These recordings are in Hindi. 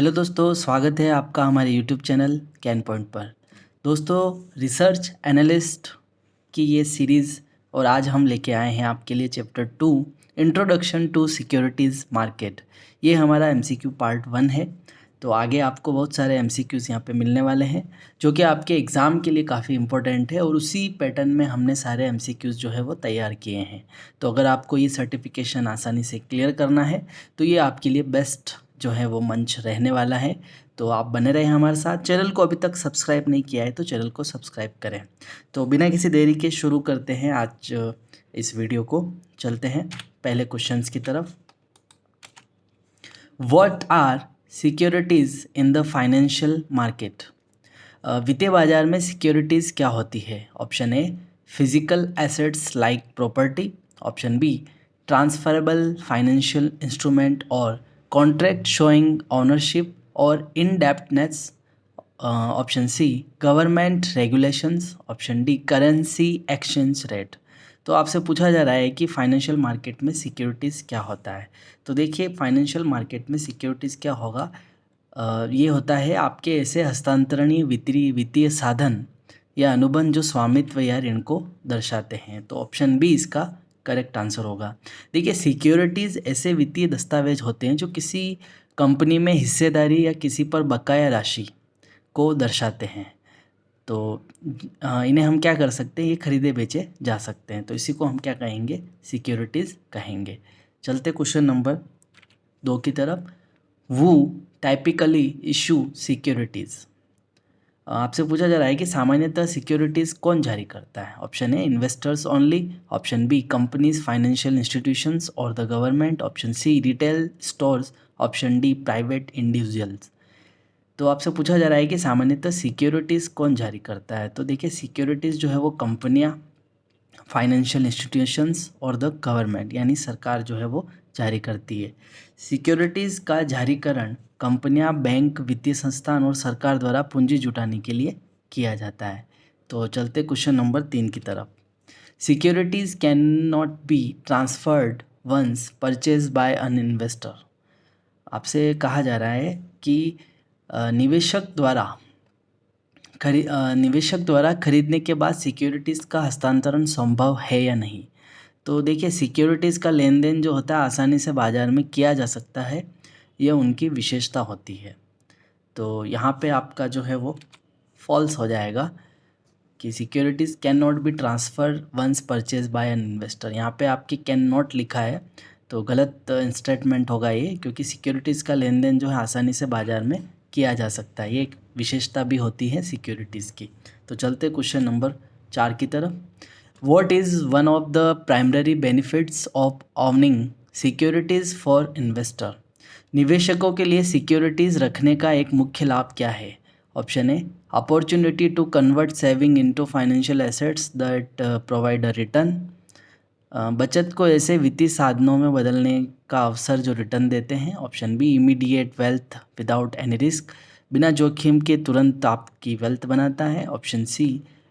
हेलो दोस्तों, स्वागत है आपका हमारे यूट्यूब चैनल कैन पॉइंट पर। दोस्तों, रिसर्च एनालिस्ट की ये सीरीज़ और आज हम लेके आए हैं आपके लिए chapter 2 introduction to securities market. ये हमारा एमसीक्यू पार्ट 1 है। तो आगे आपको बहुत सारे एमसीक्यूज़ यहाँ पे मिलने वाले हैं जो कि आपके एग्ज़ाम के लिए काफ़ी इंपॉर्टेंट है और उसी पैटर्न में हमने सारे एमसीक्यूज़ जो है वो तैयार किए हैं। तो अगर आपको ये सर्टिफिकेशन आसानी से क्लियर करना है तो ये आपके लिए बेस्ट जो है वो मंच रहने वाला है। तो आप बने रहें हमारे साथ। चैनल को अभी तक सब्सक्राइब नहीं किया है तो चैनल को सब्सक्राइब करें। तो बिना किसी देरी के शुरू करते हैं आज इस वीडियो को। चलते हैं पहले क्वेश्चंस की तरफ। What are securities in the financial market? वित्तीय बाजार में सिक्योरिटीज़ क्या होती है? Option A physical assets like property, option B transferable financial instrument और कॉन्ट्रैक्ट शोइंग ओनरशिप और indebtedness, option C government regulations, option D currency exchange rate. तो आपसे पूछा जा रहा है कि फाइनेंशियल मार्केट में सिक्योरिटीज़ क्या होता है। तो देखिए, फाइनेंशियल मार्केट में सिक्योरिटीज़ क्या होगा। ये होता है आपके ऐसे हस्तांतरणीय वित्तीय साधन या अनुबंध जो स्वामित्व या ऋण को दर्शाते हैं। तो ऑप्शन बी इसका करेक्ट आंसर होगा। देखिए, सिक्योरिटीज़ ऐसे वित्तीय दस्तावेज होते हैं जो किसी कंपनी में हिस्सेदारी या किसी पर बकाया राशि को दर्शाते हैं। तो इन्हें हम क्या कर सकते हैं, ये खरीदे बेचे जा सकते हैं। तो इसी को हम क्या कहेंगे, सिक्योरिटीज़ कहेंगे। चलते क्वेश्चन नंबर 2 की तरफ। वो टाइपिकली इशू सिक्योरिटीज़। आपसे पूछा जा रहा है कि सामान्यतः सिक्योरिटीज़ कौन जारी करता है। Option A investors only, option B companies financial institutions और the government, option C retail stores, option D private individuals. तो आपसे पूछा जा रहा है कि सामान्यतः सिक्योरिटीज़ कौन जारी करता है। तो देखिए, सिक्योरिटीज़ जो है वो कंपनियां, फाइनेंशियल इंस्टीट्यूशंस और द गवर्नमेंट यानी सरकार जो है वो जारी करती है। सिक्योरिटीज़ का जारीकरण कंपनियां, बैंक, वित्तीय संस्थान और सरकार द्वारा पूंजी जुटाने के लिए किया जाता है। तो चलते क्वेश्चन नंबर 3 की तरफ। Securities can not be transferred once purchase by an investor. आपसे कहा जा रहा है कि निवेशक द्वारा खरीदने के बाद सिक्योरिटीज़ का हस्तांतरण संभव है या नहीं। तो देखिए, सिक्योरिटीज़ का लेन देन जो होता है आसानी से बाज़ार में किया जा सकता है, यह उनकी विशेषता होती है। तो यहाँ पे आपका जो है वो फॉल्स हो जाएगा कि securities can not be transfer once purchase by an investor. यहाँ पे आपकी कैन नॉट लिखा है तो गलत स्टेटमेंट होगा ये, क्योंकि सिक्योरिटीज़ का लेन देन जो है आसानी से बाज़ार में किया जा सकता है। ये एक विशेषता भी होती है सिक्योरिटीज़ की। तो चलते क्वेश्चन नंबर 4 की तरफ। What is one of the primary benefits of owning securities for investor? निवेशकों के लिए सिक्योरिटीज़ रखने का एक मुख्य लाभ क्या है? Option A opportunity to convert saving into financial assets that provide a return. बचत को ऐसे वित्तीय साधनों में बदलने का अवसर जो रिटर्न देते हैं। Option B immediate wealth without any risk, बिना जोखिम के तुरंत आपकी वेल्थ बनाता है। Option C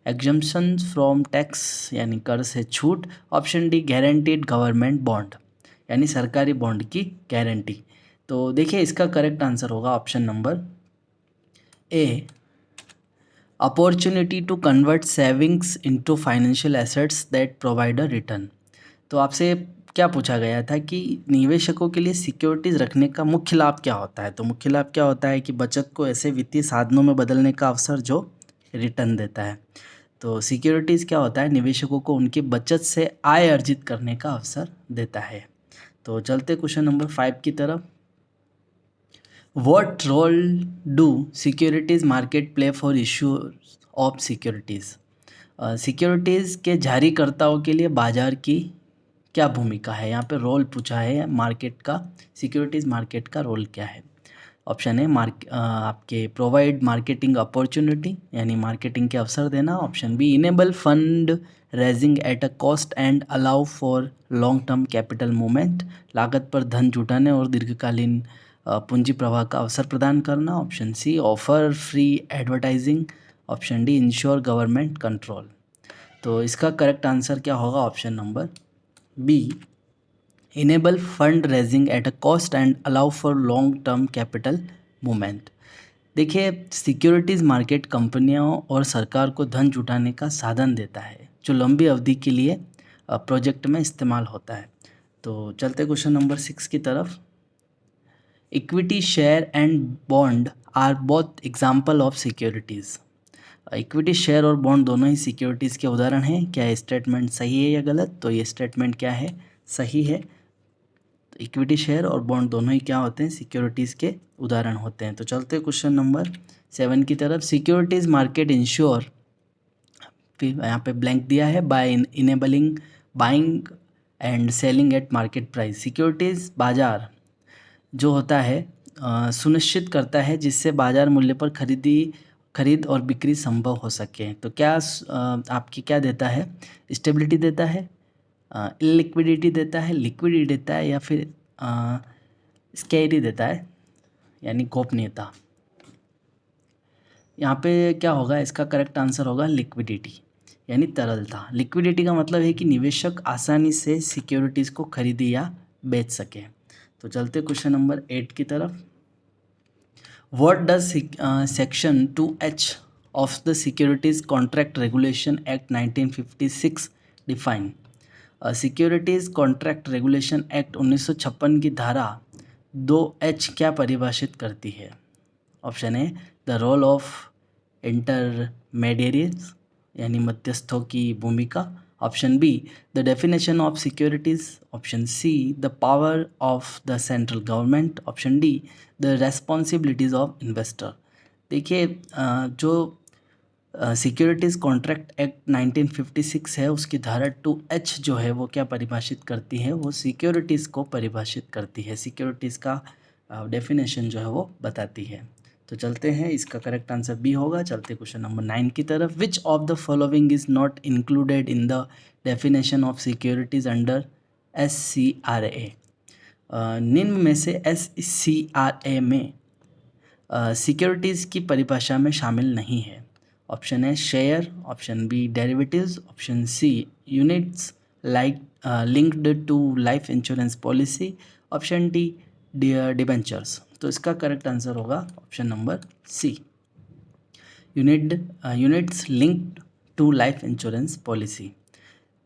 exemption from tax यानी कर से छूट। Option D guaranteed government bond यानी सरकारी बॉन्ड की गारंटी। तो देखिए, इसका करेक्ट आंसर होगा option number A opportunity to convert savings into financial assets that provide a return. तो आपसे क्या पूछा गया था कि निवेशकों के लिए सिक्योरिटीज़ रखने का मुख्य लाभ क्या होता है। तो मुख्य लाभ क्या होता है कि बचत को ऐसे वित्तीय साधनों में बदलने का अवसर जो रिटर्न देता है। तो सिक्योरिटीज़ क्या होता है, निवेशकों को उनकी बचत से आय अर्जित करने का अवसर देता है। तो चलते क्वेश्चन नंबर 5 की तरफ। What role do securities market play for issues of securities? Securities के जारीकर्ताओं के लिए बाजार की क्या भूमिका है। यहाँ पे रोल पूछा है मार्केट का, सिक्योरिटीज़ मार्केट का रोल क्या है। ऑप्शन है आपके प्रोवाइड मार्केटिंग अपॉर्चुनिटी यानी मार्केटिंग के अवसर देना। Option B enable fund raising at a cost and allow for long term capital movement, लागत पर धन जुटाने और दीर्घकालीन पूंजी प्रवाह का अवसर प्रदान करना। Option C offer free advertising. Option D ensure government control. तो इसका करेक्ट आंसर क्या होगा, option number B enable fund raising at a cost and allow for long term capital movement. देखिए, सिक्योरिटीज़ मार्केट कंपनियों और सरकार को धन जुटाने का साधन देता है जो लंबी अवधि के लिए प्रोजेक्ट में इस्तेमाल होता है। तो चलते क्वेश्चन नंबर 6 की तरफ। Equity share and bond are both example of securities. Equity share और बॉन्ड दोनों ही सिक्योरिटीज़ के उदाहरण हैं। क्या ये स्टेटमेंट सही है या गलत? तो ये स्टेटमेंट क्या है? सही है। इक्विटी शेयर और बॉन्ड दोनों ही क्या होते हैं? सिक्योरिटीज़ के उदाहरण होते हैं। तो चलते क्वेश्चन नंबर 7 की तरफ। सिक्योरिटीज़ मार्केट इंश्योर, फिर यहाँ पे ब्लैंक दिया है, by enabling buying and selling at market price. Securities बाजार जो होता है सुनिश्चित करता है जिससे बाजार मूल्य पर खरीद और बिक्री संभव हो सके। तो क्या आपकी क्या देता है? स्टेबिलिटी देता है, लिक्विडिटी देता है, लिक्विडिटी देता है, या फिर स्कैरिटी देता है, यानी गोपनीयता। यहाँ पे क्या होगा? इसका करेक्ट आंसर होगा लिक्विडिटी, यानी तरलता। लिक्विडिटी का मतलब है कि निवेशक आसानी से सिक्योरिटीज़ को खरीदे या बेच सके। तो चलते क्वेश्चन नंबर 8 की तरफ। What does section 2H of the securities contract regulation act 1956 define? Securities contract regulation act 1956 की धारा 2H क्या परिभाषित करती है? Option A, the role of intermediaries, यानी मध्यस्थों की भूमिका। Option B, the definition of securities. Option C, the power of the central government. Option D, the responsibilities of investor. देखिए, जो सिक्योरिटीज़ कॉन्ट्रैक्ट एक्ट 1956 है, उसकी धारा 2H जो है वो क्या परिभाषित करती है? वो सिक्योरिटीज़ को परिभाषित करती है, सिक्योरिटीज़ का डेफिनेशन जो है वो बताती है। तो चलते हैं, इसका करेक्ट आंसर बी होगा। चलते क्वेश्चन नंबर 9 की तरफ। Which of the following is not included in the definition of securities under SCRA? निम्न में से SCRA में सिक्योरिटीज़ की परिभाषा में शामिल नहीं है। Option A share, option B derivatives, option C units linked to life insurance policy, option D debentures. तो इसका करेक्ट आंसर होगा option number C, units linked to life insurance policy.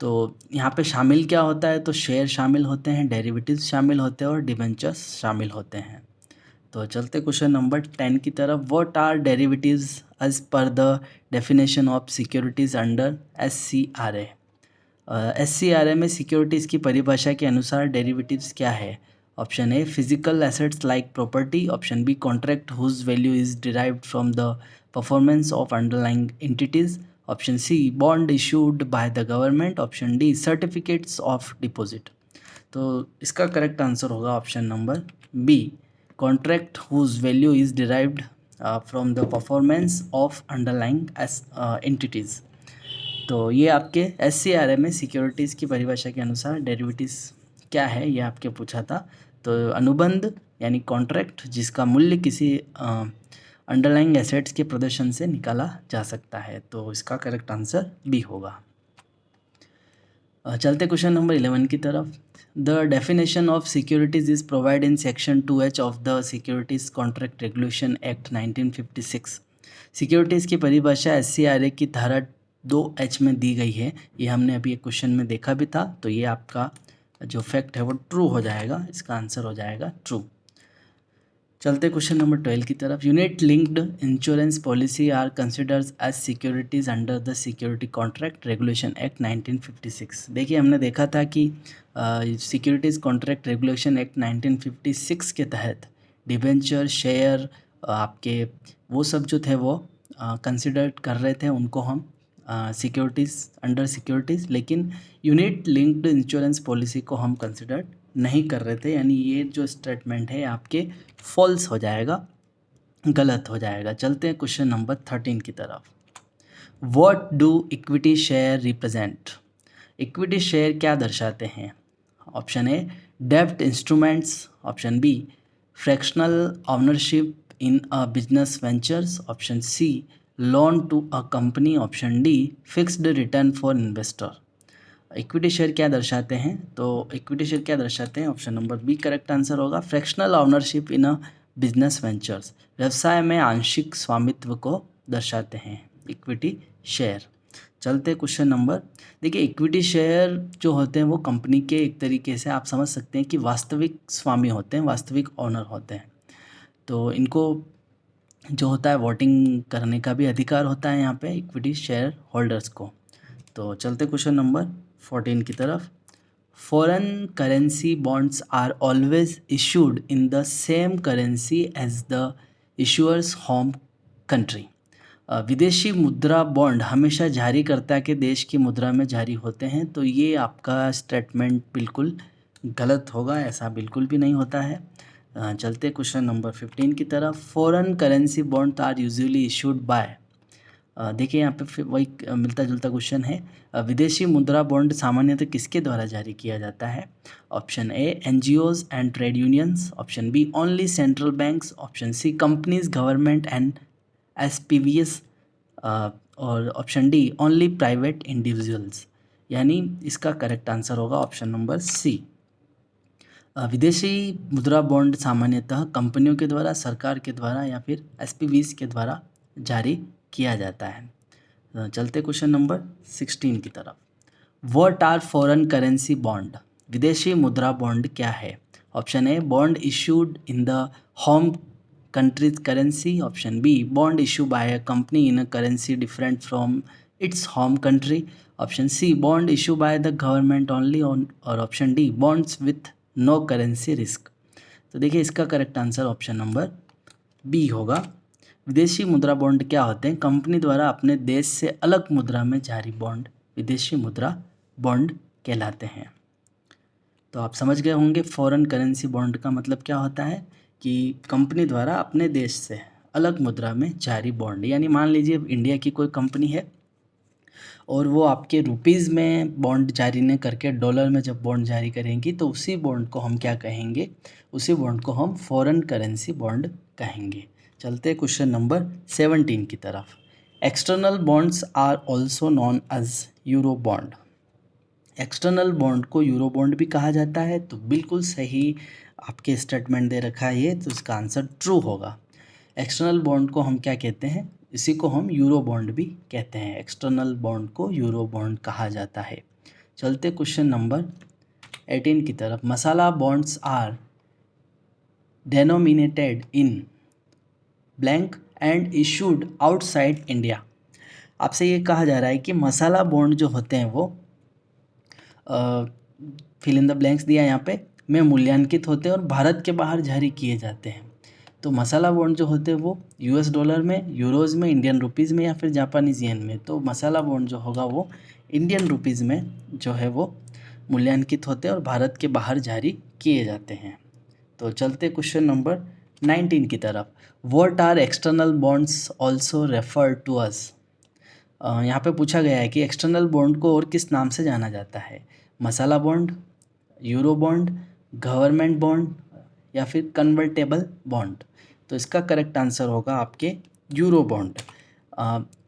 तो यहाँ पे शामिल क्या होता है? तो शेयर शामिल होते हैं, डेरिवेटिव्स शामिल होते हैं और डिबेंचर्स शामिल होते हैं। तो चलते क्वेश्चन नंबर 10 की तरफ। What are derivatives as per the definition of securities under SCRA? SCRA में सिक्योरिटीज़ की परिभाषा के अनुसार डेरिवेटिव्स क्या है? Option A, physical assets like property. Option B, contract whose value is derived from the performance of underlying entities. Option C, bond issued by the government. Option D, certificates of deposit. तो इसका करेक्ट आंसर होगा option number B, contract whose value is derived from the performance of underlying entities. तो ये आपके SCRA में सिक्योरिटीज़ की परिभाषा के अनुसार डेरिवेटिव्स क्या है, ये आपके पूछा था। तो अनुबंध यानी कॉन्ट्रैक्ट जिसका मूल्य किसी अंडरलाइंग एसेट्स के प्रदर्शन से निकाला जा सकता है। तो इसका करेक्ट आंसर बी होगा। चलते क्वेश्चन नंबर 11 की तरफ। The definition of securities is provide in section 2H of the securities contract regulation act 1956। Securities की परिभाषा SCRA की धारा 2H में दी गई है। ये हमने अभी एक क्वेश्चन में देखा भी था। तो ये आपका जो फैक्ट है वो ट्रू हो जाएगा, इसका आंसर हो जाएगा ट्रू। चलते क्वेश्चन नंबर 12 की तरफ। Unit linked insurance policy are considered as securities under the security contract regulation act 1956। देखिए, हमने देखा था कि सिक्योरिटीज़ कॉन्ट्रैक्ट रेगुलेशन एक्ट 1956 के तहत डिबेंचर, शेयर, आपके वो सब जो थे वो कंसिडर कर रहे थे, उनको हम सिक्योरिटीज़ अंडर सिक्योरिटीज़, लेकिन यूनिट लिंक्ड इंश्योरेंस पॉलिसी को हम कंसिडर नहीं कर रहे थे। यानी ये जो स्टेटमेंट है आपके फॉल्स हो जाएगा, गलत हो जाएगा। चलते हैं क्वेश्चन नंबर 13 की तरफ। What do equity share represent? Equity share क्या दर्शाते हैं? ऑप्शन ए, डेब्ट instruments. Option B, fractional ownership in a business ventures. Option C, loan to a company. Option D, fixed return for investor. Equity share क्या दर्शाते हैं? तो इक्विटी शेयर क्या दर्शाते हैं? Option number B correct answer होगा, fractional ownership in a business ventures व्यवसाय में आंशिक स्वामित्व को दर्शाते हैं, इक्विटी शेयर। चलते क्वेश्चन नंबर, देखिए इक्विटी शेयर जो होते हैं वो कंपनी के एक तरीके से आप समझ सकते हैं कि वास्तविक स्वामी होते हैं, वास्तविक ओनर होते हैं। तो इनको जो होता है वोटिंग करने का भी अधिकार होता है यहाँ पे इक्विटी शेयर होल्डर्स को। तो चलते क्वेश्चन नंबर 14 की तरफ। Foreign currency bonds are always issued in the same currency as the issuer's home country. विदेशी मुद्रा बॉन्ड हमेशा जारीकर्ता के देश की मुद्रा में जारी होते हैं, तो ये आपका स्टेटमेंट बिल्कुल गलत होगा, ऐसा बिल्कुल भी नहीं होता है। चलते क्वेश्चन नंबर 15 की तरफ। Foreign currency bond are usually issued by, देखिए यहाँ पे फिर वही मिलता जुलता क्वेश्चन है। विदेशी मुद्रा बॉन्ड सामान्यतः किसके द्वारा जारी किया जाता है? Option A NGOs and trade unions, option B only central banks, option C companies government and SPVs, और option D only private individuals. यानी इसका करेक्ट आंसर होगा ऑप्शन नंबर सी। विदेशी मुद्रा बॉन्ड सामान्यतः कंपनियों के द्वारा, सरकार के द्वारा या फिर एसपीवीज के द्वारा जारी किया जाता है। चलते क्वेश्चन नंबर 16 की तरफ। What are foreign currency bond, विदेशी मुद्रा बॉन्ड क्या है? Option A bond issued in the home countries currency, option B bond issue by a company in a currency different from its home country, option C bond issue by the government only, और option D bonds with no currency risk. तो देखिए इसका correct answer option number B होगा। विदेशी मुद्रा बॉन्ड क्या होते हैं? कंपनी द्वारा अपने देश से अलग मुद्रा में जारी बॉन्ड विदेशी मुद्रा बॉन्ड कहलाते हैं। तो आप समझ गए होंगे फॉरेन करेंसी बॉन्ड का मतलब क्या होता है कि कंपनी द्वारा अपने देश से अलग मुद्रा में जारी बॉन्ड। यानी मान लीजिए इंडिया की कोई कंपनी है और वो आपके रुपीज़ में बॉन्ड जारी नहीं करके डॉलर में जब बॉन्ड जारी करेंगी तो उसी बॉन्ड को हम क्या कहेंगे? उसी बॉन्ड को हम फॉरेन करेंसी बॉन्ड कहेंगे। चलते क्वेश्चन नंबर 17 की तरफ। External bonds are also known as euro bond, external bond को यूरो बॉन्ड भी कहा जाता है। तो बिल्कुल सही आपके स्टेटमेंट दे रखा है ये, तो इसका आंसर ट्रू होगा। एक्सटर्नल बॉन्ड को हम क्या कहते हैं? इसी को हम यूरो बॉन्ड भी कहते हैं। एक्सटर्नल बॉन्ड को यूरो बॉन्ड कहा जाता है। चलते क्वेश्चन नंबर 18 की तरफ। Masala bonds are denominated in blank and issued outside India. आपसे ये कहा जा रहा है कि मसाला बॉन्ड जो होते हैं वो फिल इन द ब्लैंक्स दिया यहाँ पे में मूल्यांकित होते हैं और भारत के बाहर जारी किए जाते हैं। तो मसाला बॉन्ड जो होते हैं वो यूएस डॉलर में, यूरोज़ में, इंडियन रुपीज़ में या फिर जापानीज़ येन में। तो मसाला बॉन्ड जो होगा वो इंडियन रुपीज़ में जो है वो मूल्यांकित होते हैं और भारत के बाहर जारी किए जाते हैं। तो चलते क्वेश्चन नंबर 19 की तरफ। What are external bonds also refer to as, यहाँ पे पूछा गया है कि एक्सटर्नल बॉन्ड को और किस नाम से जाना जाता है? Masala bond, euro bond, government bond या फिर कन्वर्टेबल बॉन्ड। तो इसका करेक्ट आंसर होगा आपके यूरो बॉन्ड।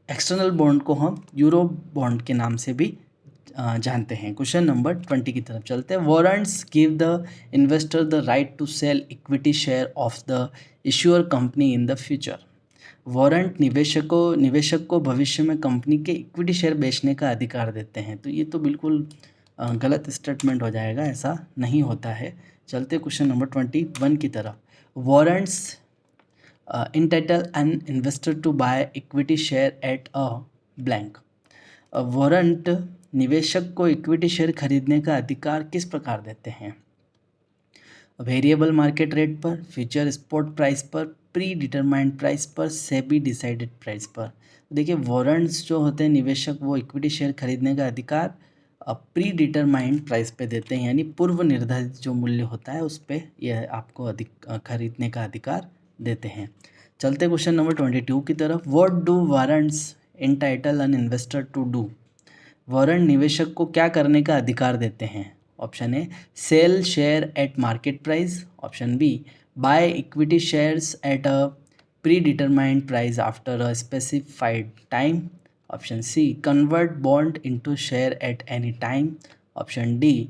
एक्सटर्नल बॉन्ड को हम यूरो बॉन्ड के नाम से भी जानते हैं। क्वेश्चन नंबर 20 की तरफ चलते हैं। Warrants give the investor the right to sell equity share of the issuer company in the future. Warrant निवेशक को भविष्य में कंपनी के इक्विटी शेयर बेचने का अधिकार देते हैं। तो ये तो बिल्कुल गलत स्टेटमेंट हो जाएगा, ऐसा नहीं होता है। चलते क्वेश्चन नंबर 21 की तरफ। Warrants entitle an investor to buy equity share at a blank. Warrant निवेशक को इक्विटी शेयर खरीदने का अधिकार किस प्रकार देते हैं? वेरिएबल मार्केट रेट पर, फ्यूचर स्पॉट प्राइस पर, प्री डिटरमाइंड प्राइस पर, सेबी डिसाइडेड प्राइस पर। देखिए वारंट्स जो होते हैं निवेशक वो इक्विटी शेयर खरीदने का अधिकार प्री डिटरमाइंड प्राइस पे देते हैं, यानी पूर्व निर्धारित जो मूल्य होता है उस पर यह आपको खरीदने का अधिकार देते हैं। चलते क्वेश्चन नंबर 22 की तरफ। What do warrants entitle an investor to do. Warrant निवेशक को क्या करने का अधिकार देते हैं? Option A sell share at market price, option B buy equity shares at a predetermined price after a specified time, option C convert bond into share at any time, option D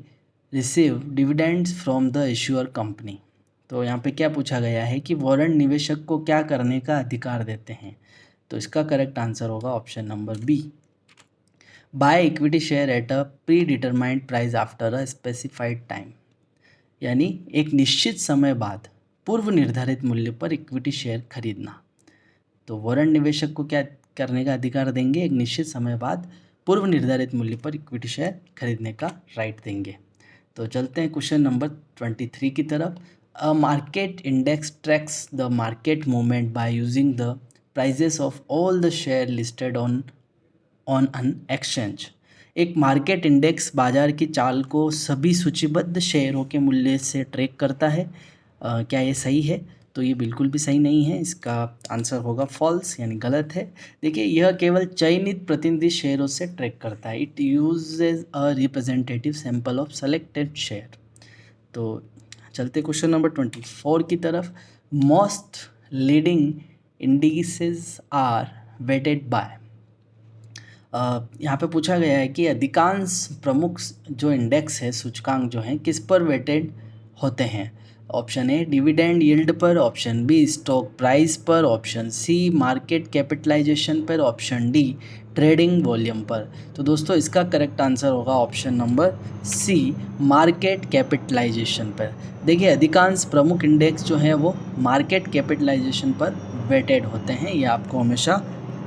receive dividends from the issuer company. तो यहाँ पे क्या पूछा गया है कि वारंट निवेशक को क्या करने का अधिकार देते हैं, तो इसका करेक्ट आंसर होगा option number B, buy equity share at a predetermined price after a specified time, यानी एक निश्चित समय बाद पूर्व निर्धारित मूल्य पर इक्विटी शेयर खरीदना। तो वारंट निवेशक को क्या करने का अधिकार देंगे, एक निश्चित समय बाद पूर्व निर्धारित मूल्य पर इक्विटी शेयर खरीदने का राइट देंगे। तो चलते हैं क्वेश्चन नंबर 23 की तरफ। A market index tracks the market movement by using the prices of all the share listed on an exchange. एक मार्केट इंडेक्स बाजार की चाल को सभी सूचीबद्ध शेयरों के मूल्य से ट्रैक करता है। क्या ये सही है? तो ये बिल्कुल भी सही नहीं है, इसका आंसर होगा फॉल्स, यानी गलत है। देखिए, यह केवल चयनित प्रतिनिधि शेयरों से ट्रैक करता है। It uses a representative sample of selected share. तो चलते क्वेश्चन नंबर 24 की तरफ। Most leading indices are weighted by. यहाँ पे पूछा गया है कि अधिकांश प्रमुख जो इंडेक्स है, सूचकांक जो हैं, किस पर वेटेड होते हैं। ऑप्शन ए डिविडेंड यील्ड पर, ऑप्शन बी स्टॉक प्राइस पर, ऑप्शन सी मार्केट कैपिटलाइजेशन पर, ऑप्शन डी ट्रेडिंग वॉल्यूम पर। तो दोस्तों, इसका करेक्ट आंसर होगा option number C, market capitalisation पर। देखिए, अधिकांश प्रमुख इंडेक्स जो हैं वो मार्केट कैपिटलाइजेशन पर वेटेड होते हैं, ये आपको हमेशा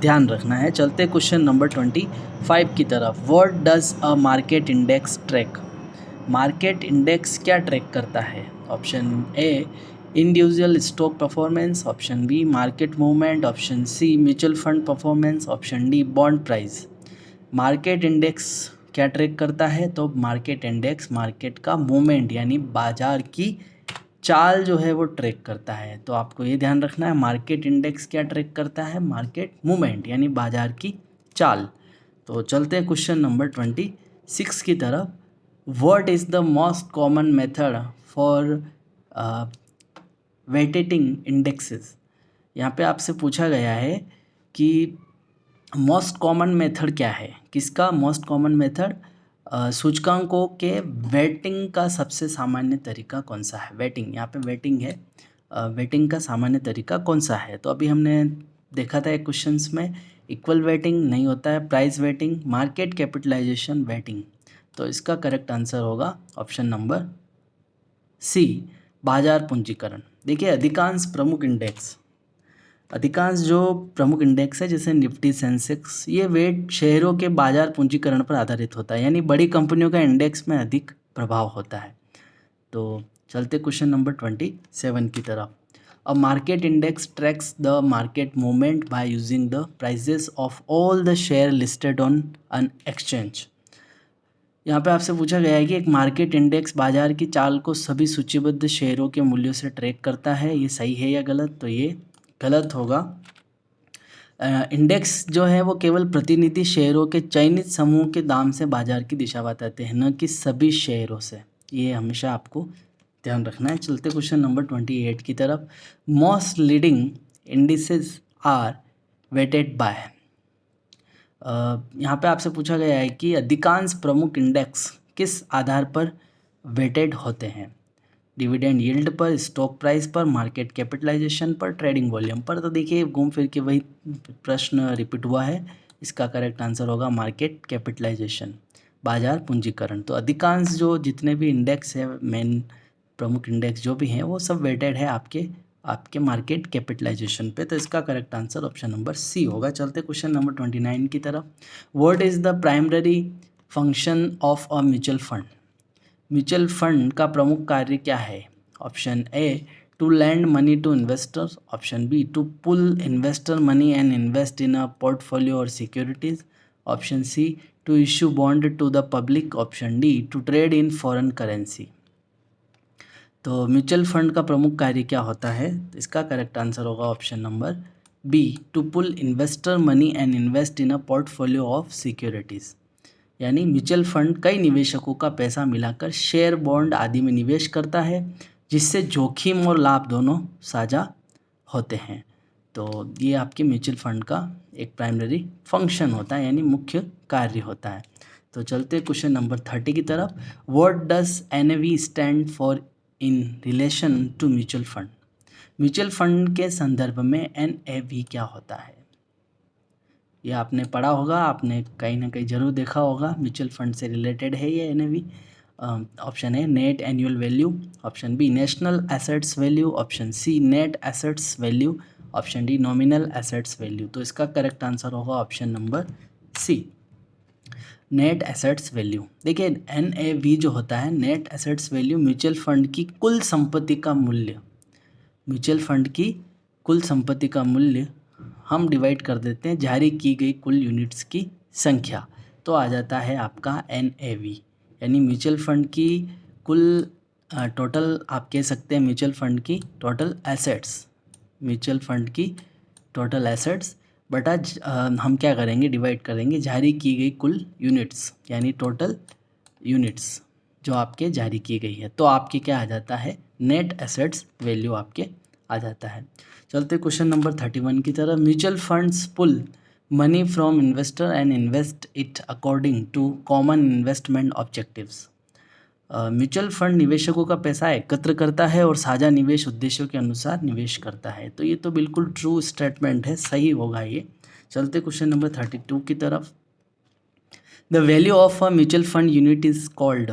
ध्यान रखना है। चलते क्वेश्चन नंबर 25 की तरफ। What does a market index track. Market index क्या ट्रैक करता है। Option A individual stock performance, option B market movement, option C mutual fund performance, option D bond price. Market index क्या ट्रैक करता है, तो मार्केट इंडेक्स मार्केट का मूवमेंट यानी बाजार की चाल जो है वो ट्रैक करता है। तो आपको ये ध्यान रखना है, मार्केट इंडेक्स क्या ट्रैक करता है, मार्केट मूवमेंट यानी बाजार की चाल। तो चलते हैं क्वेश्चन नंबर 26 की तरफ। What is the most common method for weighting indexes. यहाँ पे आपसे पूछा गया है कि मोस्ट कॉमन मेथड क्या है, किसका मोस्ट कॉमन मेथड, सूचकांकों के वेटिंग का सबसे सामान्य तरीका कौन सा है। वेटिंग, यहाँ पे वेटिंग है, वेटिंग का सामान्य तरीका कौन सा है। तो अभी हमने देखा था एक क्वेश्चंस में, इक्वल वेटिंग नहीं होता है, price weighting, market capitalisation weighting. तो इसका करेक्ट आंसर होगा ऑप्शन नंबर सी, बाजार पूंजीकरण। देखिए, अधिकांश जो प्रमुख इंडेक्स है जैसे निफ्टी, सेंसेक्स, ये वेट शेयरों के बाजार पूंजीकरण पर आधारित होता है, यानी बड़ी कंपनियों का इंडेक्स में अधिक प्रभाव होता है। तो चलते क्वेश्चन नंबर 27 की तरफ। A market index tracks the market movement by using the prices of all the share listed on an exchange. यहाँ पे आपसे पूछा गया है कि एक मार्केट इंडेक्स बाजार की चाल को सभी सूचीबद्ध शेयरों के मूल्यों से ट्रैक करता है, ये सही है या गलत। तो ये गलत होगा। इंडेक्स जो है वो केवल प्रतिनिधि शेयरों के चयनित समूह के दाम से बाजार की दिशा बताते हैं, न कि सभी शेयरों से। ये हमेशा आपको ध्यान रखना है। चलते क्वेश्चन नंबर 28 की तरफ। Most leading indices are weighted by. यहाँ पे आपसे पूछा गया है कि अधिकांश प्रमुख इंडेक्स किस आधार पर वेटेड होते हैं। डिविडेंड यील्ड पर, स्टॉक प्राइस पर, मार्केट कैपिटलाइजेशन पर, ट्रेडिंग वॉल्यूम पर। तो देखिए, घूम फिर के वही प्रश्न रिपीट हुआ है। इसका करेक्ट आंसर होगा मार्केट कैपिटलाइजेशन, बाजार पूंजीकरण। तो अधिकांश जो जितने भी इंडेक्स है, मेन प्रमुख इंडेक्स जो भी हैं, वो सब वेटेड है आपके मार्केट कैपिटलाइजेशन पे। तो इसका correct answer option number C होगा। चलते क्वेश्चन नंबर 29 की तरफ। What is the primary function of a mutual fund. Mutual fund का प्रमुख कार्य क्या है। Option A to lend money to investors, option B to pull investor money and invest in a portfolio और securities, option C to issue bond to the public, option D to trade in foreign currency. तो म्यूचुअल फंड का प्रमुख कार्य क्या होता है, तो इसका करेक्ट आंसर होगा option number B, to pull investor money and invest in a portfolio of securities. यानी म्यूचुअल फंड कई निवेशकों का पैसा मिलाकर शेयर, बॉन्ड आदि में निवेश करता है, जिससे जोखिम और लाभ दोनों साझा होते हैं। तो ये आपके म्यूचुअल फंड का एक प्राइमरी फंक्शन होता है, यानी मुख्य कार्य होता है। तो चलते क्वेश्चन नंबर 30 की तरफ। What does NAV stand for in relation to mutual fund. Mutual fund के संदर्भ में NAV क्या होता है? ये आपने पढ़ा होगा, आपने कहीं ना कहीं जरूर देखा होगा, म्यूचुअल फंड से रिलेटेड है ये NAV। Option A net annual value, option B national assets value, option C net assets value, option D nominal assets value. तो इसका करेक्ट आंसर होगा option number C, net assets value. देखिए NAV जो होता है, net assets value, mutual fund की कुल संपत्ति का मूल्य, म्यूचुअल फंड की कुल संपत्ति का मूल्य हम डिवाइड कर देते हैं जारी की गई कुल यूनिट्स की संख्या, तो आ जाता है आपका NAV। यानी म्यूचुअल फंड की कुल टोटल, आप कह सकते हैं म्यूचुअल फंड की टोटल एसेट्स, म्यूचुअल फंड की टोटल एसेट्स बटा हम क्या करेंगे, डिवाइड करेंगे जारी की गई कुल यूनिट्स, यानी टोटल यूनिट्स जो आपके जारी की गई है, तो आपके क्या आ जाता है, नेट एसेट्स वैल्यू आपके आ जाता है। चलते क्वेश्चन नंबर 31 की तरफ। Mutual funds pull money from investor and invest it according to common investment objectives. Mutual fund निवेशकों का पैसा एकत्र करता है और साझा निवेश उद्देश्यों के अनुसार निवेश करता है। तो ये तो बिल्कुल ट्रू स्टेटमेंट है, सही होगा ये। चलते क्वेश्चन नंबर 32 की तरफ। The value of a mutual fund unit is called.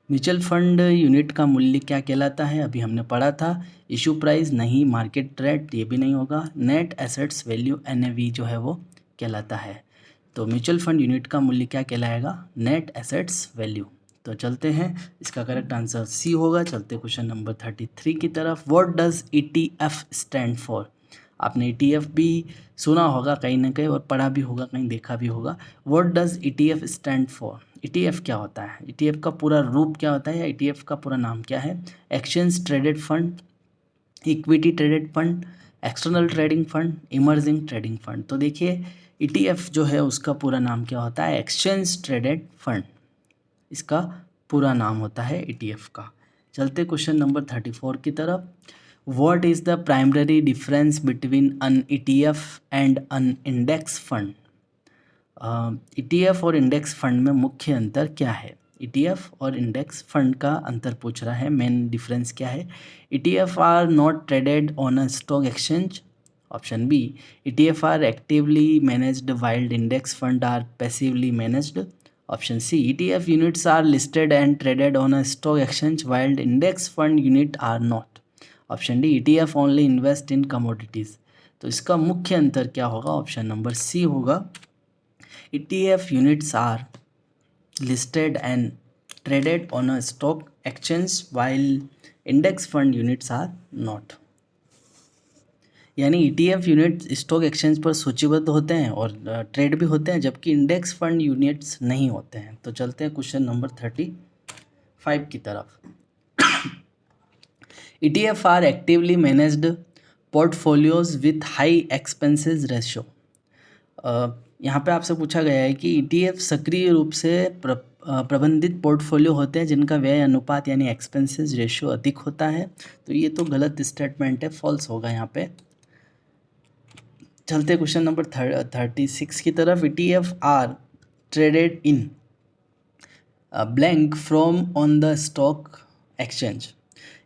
Mutual fund unit का मूल्य क्या कहलाता है? अभी हमने पढ़ा था, इशू प्राइस नहीं, मार्केट रेट ये भी नहीं होगा, नेट एसेट्स वैल्यू NAV जो है वो कहलाता है। तो म्यूचुअल फंड यूनिट का मूल्य क्या कहलाएगा? Net assets value. तो चलते हैं, इसका करेक्ट आंसर सी होगा। चलते क्वेश्चन नंबर 33 की तरफ। What does ETF stand for? आपने ETF भी सुना होगा कहीं ना कहीं और पढ़ा भी होगा, कहीं देखा भी होगा। What does ETF stand for? ETF क्या होता है? ETF का पूरा रूप क्या होता है, या ETF का पूरा नाम क्या है? Exchange traded fund, equity traded fund, external trading fund, emerging trading fund. तो देखिए ETF जो है उसका पूरा नाम क्या होता है? एक्सचेंज ट्रेडेड फंड, इसका पूरा नाम होता है ETF का। चलते क्वेश्चन नंबर 34 की तरफ। What is the primary difference between an ETF and an index fund? ETF और इंडेक्स फंड में मुख्य अंतर क्या है? ETF और इंडेक्स फंड का अंतर पूछ रहा है, मेन डिफरेंस क्या है? ETF are not traded on a stock exchange, option B ETF are actively managed while index fund are passively managed, option C ETF units are listed and traded on a stock exchange while index fund unit are not, option D ETF only invest in commodities. तो इसका मुख्य अंतर क्या होगा? ऑप्शन नंबर सी होगा, ETF units are listed and traded on a stock exchange while index fund units are not। यानी ETF यूनिट स्टॉक एक्सचेंज पर सूचीबद्ध होते हैं और ट्रेड भी होते हैं, जबकि इंडेक्स फंड यूनिट्स नहीं होते हैं। तो चलते हैं क्वेश्चन नंबर 35 की तरफ। ETF are actively managed portfolios with high expenses ratio. यहाँ पे आपसे पूछा गया है कि ETF सक्रिय रूप से प्रबंधित पोर्टफोलियो होते हैं जिनका व्यय अनुपात यानी एक्सपेंसेस रेशियो अधिक होता है। तो ये तो गलत स्टेटमेंट है, फॉल्स होगा यहाँ पे। चलते क्वेश्चन नंबर 36 की तरफ। ETF are traded in blank from on the stock exchange.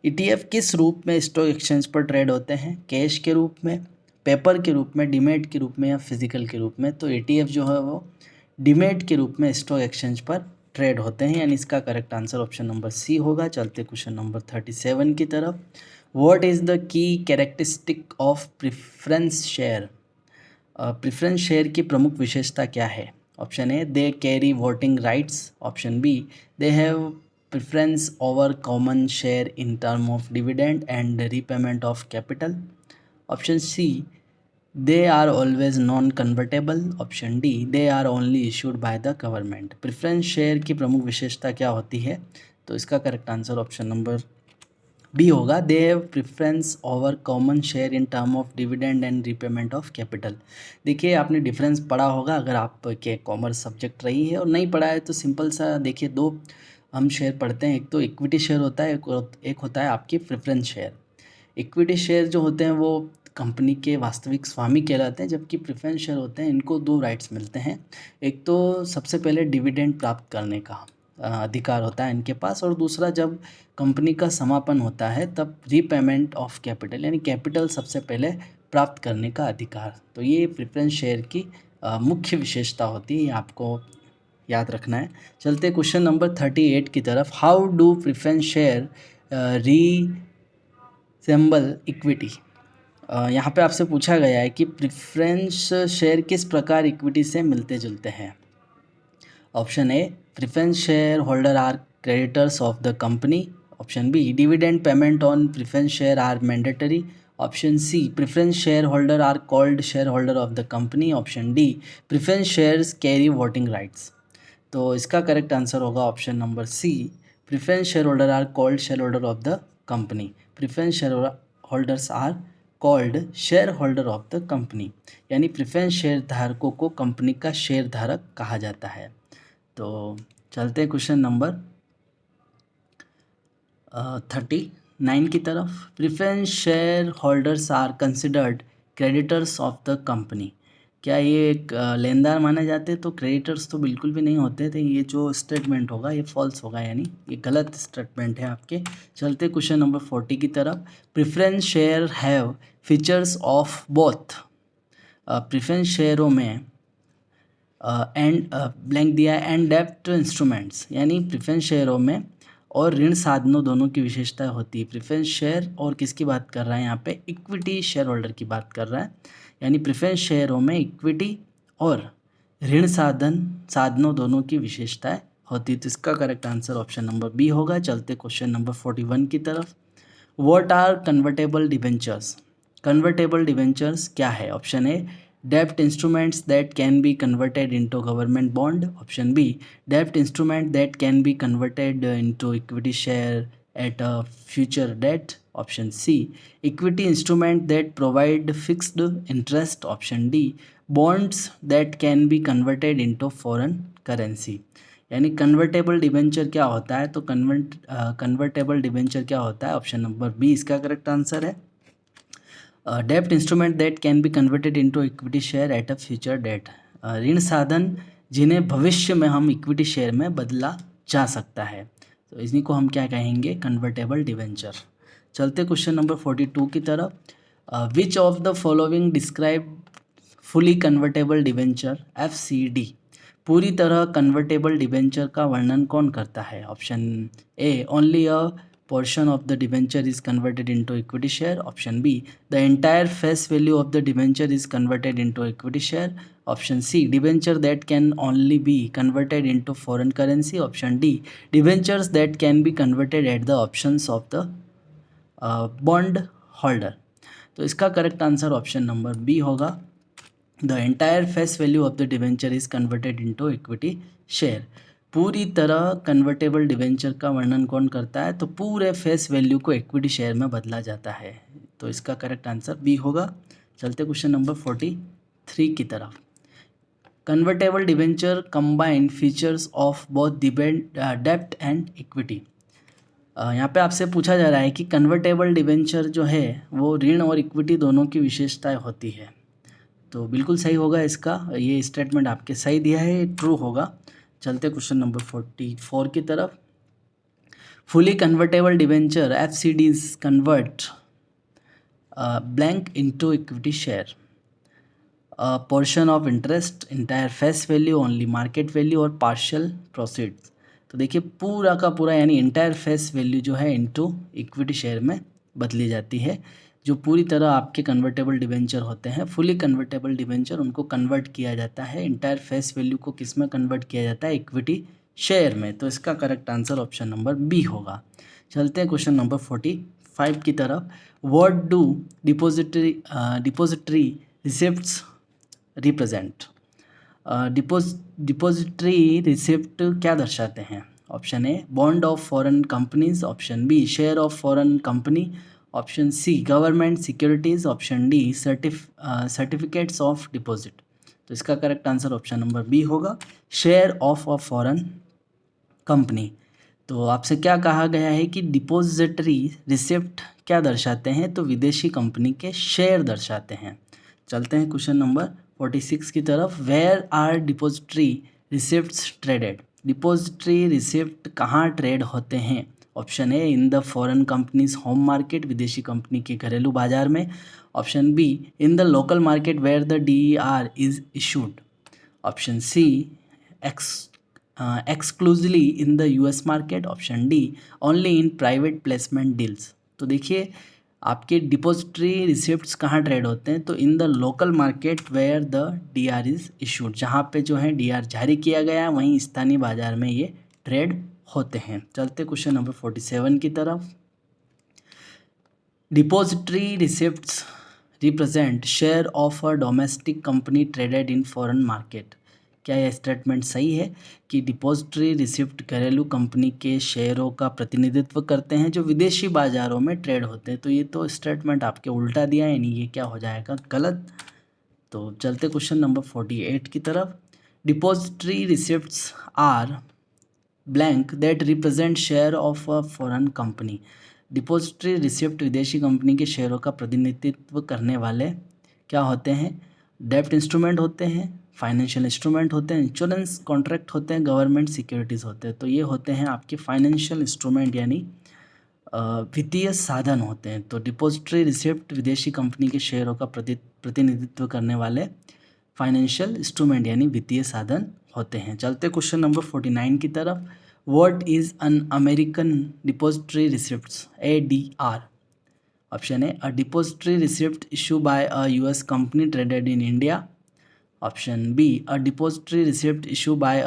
ETF किस रूप में स्टॉक एक्सचेंज पर ट्रेड होते हैं? कैश के रूप में, पेपर के रूप में, डीमेट के रूप में या फिजिकल के रूप में? तो ETF जो है वो डीमेट के रूप में स्टॉक एक्सचेंज पर ट्रेड होते हैं, यानी इसका correct answer option number C होगा। चलते क्वेश्चन नंबर 37 की तरफ। What is the key characteristic of preference share? Preference share की प्रमुख विशेषता क्या है? Option A they carry voting rights, option B they have preference over common share in term of dividend and repayment of capital, option C they are always non convertible, option D they are only issued by the government. Preference share की प्रमुख विशेषता क्या होती है? तो इसका correct answer option number B होगा, they have preference over common share in term of dividend and repayment of capital. देखिए आपने डिफरेंस पढ़ा होगा अगर आप के कॉमर्स सब्जेक्ट रही है, और नहीं पढ़ा है तो सिंपल सा देखिए, दो हम शेयर पढ़ते हैं, एक तो इक्विटी शेयर होता है, एक होता है आपकी प्रेफरेंस शेयर। इक्विटी शेयर जो होते हैं वो कंपनी के वास्तविक स्वामी कहलाते हैं, जबकि प्रेफरेंस शेयर होते हैं इनको दो राइट्स मिलते हैं। एक तो सबसे पहले डिविडेंड प्राप्त करने का, अधिकार होता है इनके पास। और दूसरा, जब कंपनी का समापन होता है तब रीपेमेंट ऑफ कैपिटल यानी कैपिटल सबसे पहले प्राप्त करने का अधिकार। तो ये प्रेफरेंस शेयर की मुख्य विशेषता होती है, ये आपको याद रखना है। चलते क्वेश्चन नंबर 38 की तरफ। How do preference share resemble equity. यहाँ पे आपसे पूछा गया है कि प्रेफरेंस शेयर किस प्रकार इक्विटी से मिलते जुलते हैं। Option A, preference share holder are creditors of the company. Option B, dividend payment on preference share are mandatory. Option C, preference share holder are called share holder of the company. Option D, preference shares carry voting rights. तो इसका करेक्ट आंसर होगा option number C, preference share holder are called share holder of the company. Preference share holders are called share holder of the company, यानी प्रेफरेंस शेयर धारकों को कंपनी का शेयर धारक कहा जाता है। तो चलते हैं क्वेश्चन नंबर 39 की तरफ। Preference share holders are considered creditors of the company. क्या ये एक लेनदार माने जाते हैं? तो क्रेडिटर्स तो बिल्कुल भी नहीं होते थे। ये जो स्टेटमेंट होगा ये फॉल्स होगा, यानी ये गलत स्टेटमेंट है आपके। चलते क्वेश्चन नंबर 40 की तरफ। Preference share have features of both. Preference शेयरों में एंड ब्लैंक दिया है, एंड डेब्ट इंस्ट्रूमेंट्स, यानी प्रेफरेंस शेयरों में और ऋण साधनों दोनों की विशेषता होती है। प्रेफरेंस शेयर और किसकी बात कर रहा है यहाँ पे? इक्विटी शेयर होल्डर की बात कर रहा है, यानी प्रेफरेंस शेयरों में इक्विटी और ऋण साधनों दोनों की विशेषताएं होती है। तो इसका correct answer option number B होगा। चलते क्वेश्चन नंबर 41 की तरफ। What are convertible debentures. Convertible debentures क्या है? Option A, debt instruments that can be converted into government bond. Option B, debt instrument that can be converted into equity share at a future date. Option C, equity instrument that provide fixed interest. Option D, bonds that can be converted into foreign currency. यानी कन्वर्टेबल डिबेंचर क्या होता है? तो कन्वर्टेबल डिबेंचर क्या होता है? ऑप्शन नंबर बी इसका करेक्ट आंसर है। डेब्ट instrument that can be converted into equity share at a future date. ऋण साधन जिन्हें भविष्य में हम इक्विटी शेयर में बदला जा सकता है, तो इन्हीं को हम क्या कहेंगे? Convertible debenture. चलते क्वेश्चन नंबर 42 की तरफ। Which of the following describe fully convertible debenture FCD। पूरी तरह कन्वर्टेबल डिवेंचर का वर्णन कौन करता है? Option A, only a portion of the debenture is converted into equity share. Option B, the entire face value of the debenture is converted into equity share. Option C, debenture that can only be converted into foreign currency. Option D, debentures that can be converted at the options of the bond holder. तो इसका correct answer option number B होगा। The entire face value of the debenture is converted into equity share. पूरी तरह कन्वर्टेबल डिवेंचर का वर्णन कौन करता है? तो पूरे फेस वैल्यू को इक्विटी शेयर में बदला जाता है। तो इसका करेक्ट आंसर बी होगा। चलते क्वेश्चन नंबर 43 की तरफ। Convertible debenture combined features of both डेब्ट एंड इक्विटी। यहाँ पे आपसे पूछा जा रहा है कि कन्वर्टेबल डिवेंचर जो है वो ऋण और इक्विटी दोनों की विशेषताएं होती है। तो बिल्कुल सही होगा इसका, ये स्टेटमेंट आपके सही दिया है, ट्रू होगा। चलते क्वेश्चन नंबर 44 की तरफ। Fully convertible debenture FCDs convert blank into equity share, portion of interest, entire face value, only market value और पार्शियल प्रोसीड्स। तो देखिए पूरा का पूरा यानी इंटायर फेस वैल्यू जो है इनटू इक्विटी शेयर में बदली जाती है। जो पूरी तरह आपके कन्वर्टेबल डिवेंचर होते हैं, फुली कन्वर्टेबल डिवेंचर, उनको कन्वर्ट किया जाता है। इंटायर फेस वैल्यू को किस में कन्वर्ट किया जाता है? इक्विटी शेयर में। तो इसका correct answer option number B होगा। चलते हैं क्वेश्चन नंबर 45 की तरफ। What do depository receipts represent. Depository receipt क्या दर्शाते हैं? Option A, bond of foreign companies. Option B, share of foreign company. Option C, government securities. Option D, certificates of deposit. तो इसका correct answer option number B होगा, share of a foreign company. तो आपसे क्या कहा गया है कि डिपॉजिटरी रिसिप्ट क्या दर्शाते हैं? तो विदेशी कंपनी के शेयर दर्शाते हैं। चलते हैं क्वेश्चन नंबर 46 की तरफ। Where are depository receipts traded. Depository receipt कहाँ ट्रेड होते हैं? Option A in the foreign company's home market, विदेशी कंपनी के घरेलू बाजार में। Option B in the local market where the DER is issued. Option C exclusively in the US market. Option D only in private placement deals. तो देखिए आपके डिपॉजिटरी रिसिप्ट्स कहाँ ट्रेड होते हैं, तो in the local market where the DR is issued, जहाँ पे जो है DR जारी किया गया है वहीं स्थानीय बाजार में ये ट्रेड होते हैं। चलते क्वेश्चन नंबर 47 की तरफ। Depository receipts represent share of a domestic company traded in foreign market. क्या यह स्टेटमेंट सही है कि डिपॉजिटरी रिसिप्ट घरेलू कंपनी के शेयरों का प्रतिनिधित्व करते हैं जो विदेशी बाजारों में ट्रेड होते हैं? तो ये तो स्टेटमेंट आपके उल्टा दिया है, यानी ये क्या हो जाएगा, गलत। तो चलते क्वेश्चन नंबर 48 की तरफ। Depository receipts are blank that represent share of a foreign company. Depository receipt विदेशी कंपनी के शेयरों का प्रतिनिधित्व करने वाले क्या होते हैं? डेब्ट इंस्ट्रूमेंट होते हैं, फाइनेंशियल इंस्ट्रूमेंट होते हैं, इंश्योरेंस कॉन्ट्रैक्ट होते हैं, गवर्नमेंट सिक्योरिटीज़ होते हैं। तो ये होते हैं आपके फाइनेंशियल इंस्ट्रूमेंट यानी वित्तीय साधन होते हैं। तो डिपॉजिटरी रिसिप्ट विदेशी कंपनी के शेयरों का प्रतिनिधित्व करने वाले फाइनेंशियल इंस्ट्रूमेंट यानी वित्तीय साधन होते हैं। चलते क्वेश्चन नंबर 49 की तरफ। What is an American depository receipts, ADR? Option A a depository receipt issue by a US company traded in India. Option B a depository receipt issue bye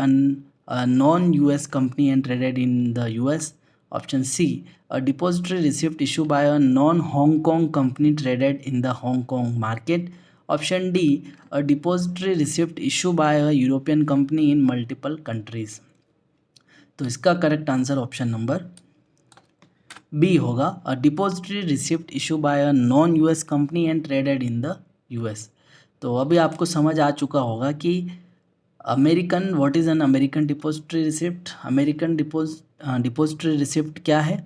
a non-US company and traded in the US. Option C a depository receipt issued by a non-Hong Kong company traded in the Hong Kong market. Option D a depository receipt issued by a European company in multiple countries. तो इसका correct answer option number B होगा, a depository receipt issue by a non US company and traded in the US। तो अभी आपको समझ आ चुका होगा कि American what is an American depository receipt. American depository receipt क्या है?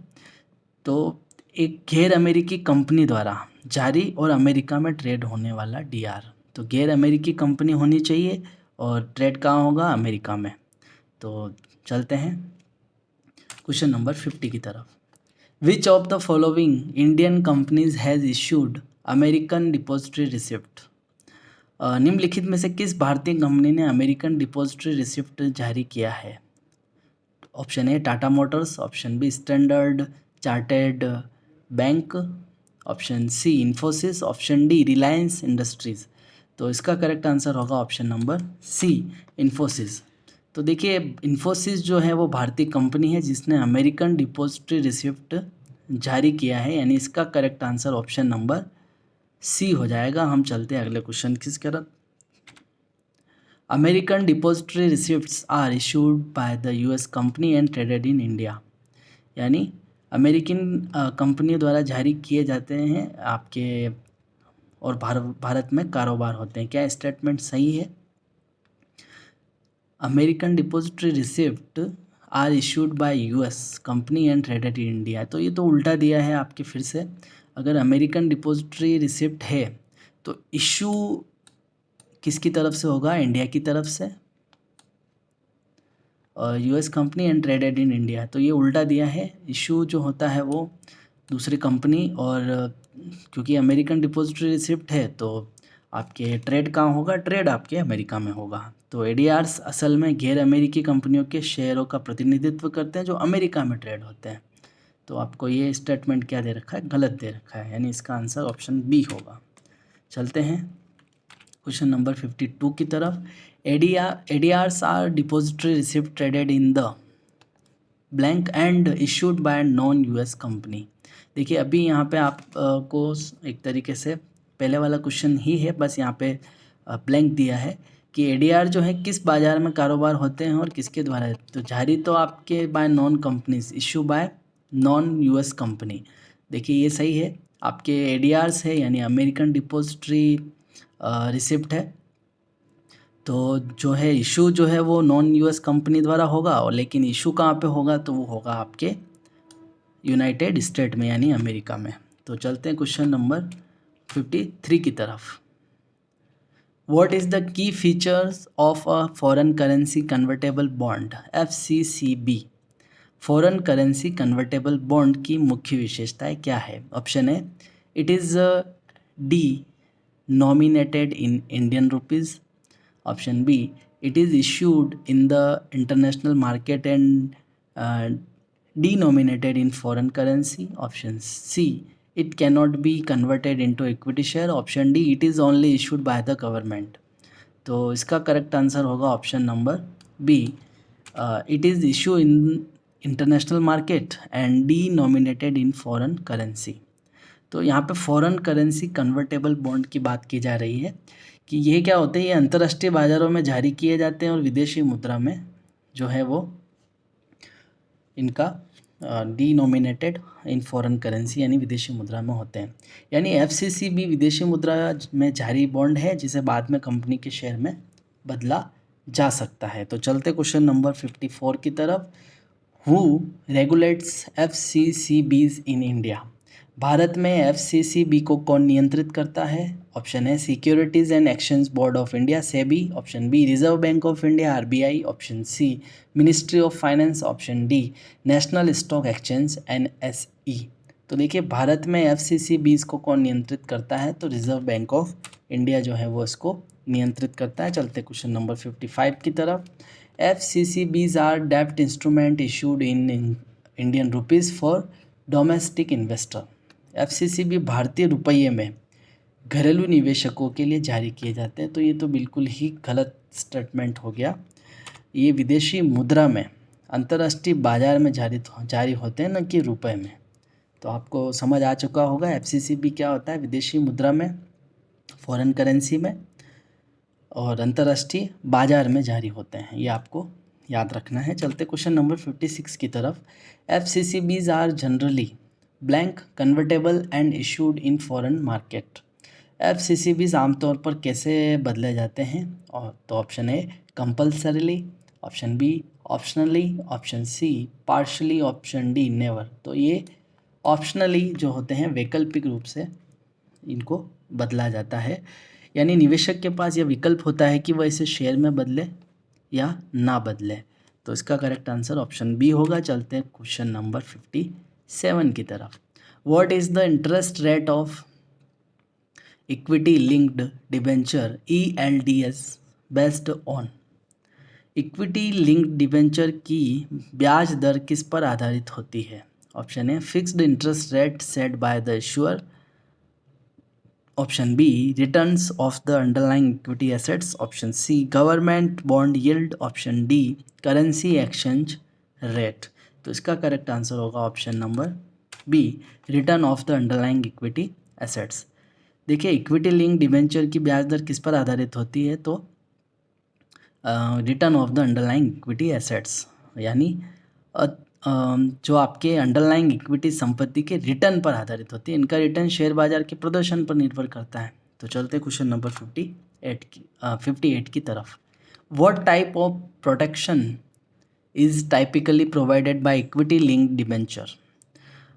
तो एक गैर अमेरिकी कंपनी द्वारा जारी और अमेरिका में ट्रेड होने वाला DR। तो गैर अमेरिकी कंपनी होनी चाहिए और ट्रेड कहाँ होगा, अमेरिका में। तो चलते हैं क्वेश्चन नंबर 50 की तरफ। Which of the following Indian companies has issued American depository receipt? निम्नलिखित में से किस भारतीय कंपनी ने अमेरिकन डिपॉजिटरी रिसिप्ट जारी किया है? Option A Tata Motors, option B Standard Chartered Bank, option C Infosys, option D Reliance Industries. तो इसका करेक्ट आंसर होगा ऑप्शन नंबर सी इन्फोसिस। तो देखिए इन्फोसिस जो है वो भारतीय कंपनी है जिसने अमेरिकन डिपॉजिटरी रिसिप्ट जारी किया है, यानी इसका correct answer option number C हो जाएगा। हम चलते हैं अगले क्वेश्चन की तरफ। American depository receipts are issued by the US company and traded in India, यानी अमेरिकन कंपनियों द्वारा जारी किए जाते हैं आपके और भारत में कारोबार होते हैं। क्या स्टेटमेंट सही है? American depository receipt are issued by US company and traded in India, तो ये तो उल्टा दिया है आपके फिर से। अगर अमेरिकन डिपॉजिटरी रिसिप्ट है तो इशू किसकी तरफ से होगा, इंडिया की तरफ से, और US company and traded in India, तो ये उल्टा दिया है। इशू जो होता है वो दूसरी कंपनी, और क्योंकि अमेरिकन डिपॉजिटरी रिसिप्ट है तो आपके ट्रेड कहाँ होगा, ट्रेड आपके अमेरिका में होगा। तो ADRs असल में गैर अमेरिकी कंपनियों के शेयरों का प्रतिनिधित्व करते हैं जो अमेरिका में ट्रेड होते हैं। तो आपको ये स्टेटमेंट क्या दे रखा है, गलत दे रखा है, यानी इसका आंसर ऑप्शन बी होगा। चलते हैं क्वेश्चन नंबर 52 की तरफ। ADRs are depository receipt traded in the blank and issued by non US company. देखिए अभी यहाँ पे आपको एक तरीके से पहले वाला क्वेश्चन ही है, बस यहाँ पे ब्लैंक दिया है कि ADR जो है किस बाज़ार में कारोबार होते हैं और किसके द्वारा। तो जारी तो आपके bye non companies, issue bye non US company. देखिए ये सही है, आपके ADRs है यानी अमेरिकन डिपॉजिटरी रिसिप्ट है। तो जो है इशू जो है वो नॉन US कंपनी द्वारा होगा, और लेकिन इशू कहाँ पे होगा, तो वो होगा आपके यूनाइटेड स्टेट में यानी अमेरिका में। तो चलते हैं क्वेश्चन नंबर 53 की तरफ। What is the key features of a foreign currency convertible bond FCCB? Foreign currency convertible bond की मुख्य विशेषताएं क्या है? ऑप्शन है it is D nominated in Indian rupees. Option B it is issued in the international market and denominated in foreign currency. Option C it cannot be converted into equity share. Option D it is only issued by the government. तो इसका करेक्ट आंसर होगा option number B, it is issue in international market and denominated in foreign currency. तो यहाँ पे फॉरेन करेंसी कन्वर्टेबल बॉन्ड की बात की जा रही है कि ये क्या होते हैं, ये अंतर्राष्ट्रीय बाज़ारों में जारी किए जाते हैं और विदेशी मुद्रा में जो है वो इनका डिनोमिनेटेड इन फॉरेन करेंसी यानी विदेशी मुद्रा में होते हैं. यानी FCCB विदेशी मुद्रा में जारी बॉन्ड है जिसे बाद में कंपनी के शेयर में बदला जा सकता है. तो चलते क्वेश्चन नंबर 54 की तरफ. Who regulates FCCBs in India? Bharat में FCCB को कौन नियंत्रित करता है? ऑप्शन है securities and exchange board of India SEBI. Option B reserve bank of India RBI. Option C ministry of finance. Option D national stock exchange NSE. तो देखिए भारत में FCCBs को कौन नियंत्रित करता है? तो रिजर्व बैंक ऑफ इंडिया जो है वो इसको नियंत्रित करता है. चलते क्वेश्चन नंबर 55 की तरफ. FCCBs आर डेब्ट instrument issued in Indian rupees for domestic investor. FCCB भारतीय रुपये में घरेलू निवेशकों के लिए जारी किए जाते हैं. तो ये तो बिल्कुल ही गलत स्टेटमेंट हो गया. ये विदेशी मुद्रा में अंतर्राष्ट्रीय बाजार में जारी होते हैं, न कि रुपए में. तो आपको समझ आ चुका होगा FCCB क्या होता है. विदेशी मुद्रा में, फॉरेन करेंसी में और अंतर्राष्ट्रीय बाजार में जारी होते हैं. ये आपको याद रखना है. चलते क्वेश्चन नंबर 56 की तरफ. FCCBs are generally blank convertible and issued in foreign market. FCCBs आमतौर पर कैसे बदले जाते हैं? और तो option A compulsorily. Option B optionally. Option C partially. Option D never. तो ये ऑप्शनली जो होते हैं वैकल्पिक रूप से इनको बदला जाता है. यानी निवेशक के पास यह विकल्प होता है कि वह इसे शेयर में बदले या ना बदले. तो इसका करेक्ट आंसर ऑप्शन बी होगा. चलते हैं क्वेश्चन नंबर 57 की तरफ. What is the interest rate of equity linked debenture ELDS based on? Equity linked debenture की ब्याज दर किस पर आधारित होती है? Option A fixed interest rate set by the issuer. Option B returns of the underlying equity assets. Option C government bond yield. Option D currency exchange rate. तो इसका करेक्ट आंसर होगा option number B return of the underlying equity assets. देखिए इक्विटी लिंक डिबेंचर की ब्याज दर किस पर आधारित होती है? तो return of the underlying equity assets, यानी जो आपके अंडरलाइंग इक्विटी संपत्ति के रिटर्न पर आधारित होती है. इनका रिटर्न शेयर बाजार के प्रदर्शन पर निर्भर करता है. तो चलते क्वेश्चन नंबर 58 की तरफ. What type of protection is typically provided by equity link debenture?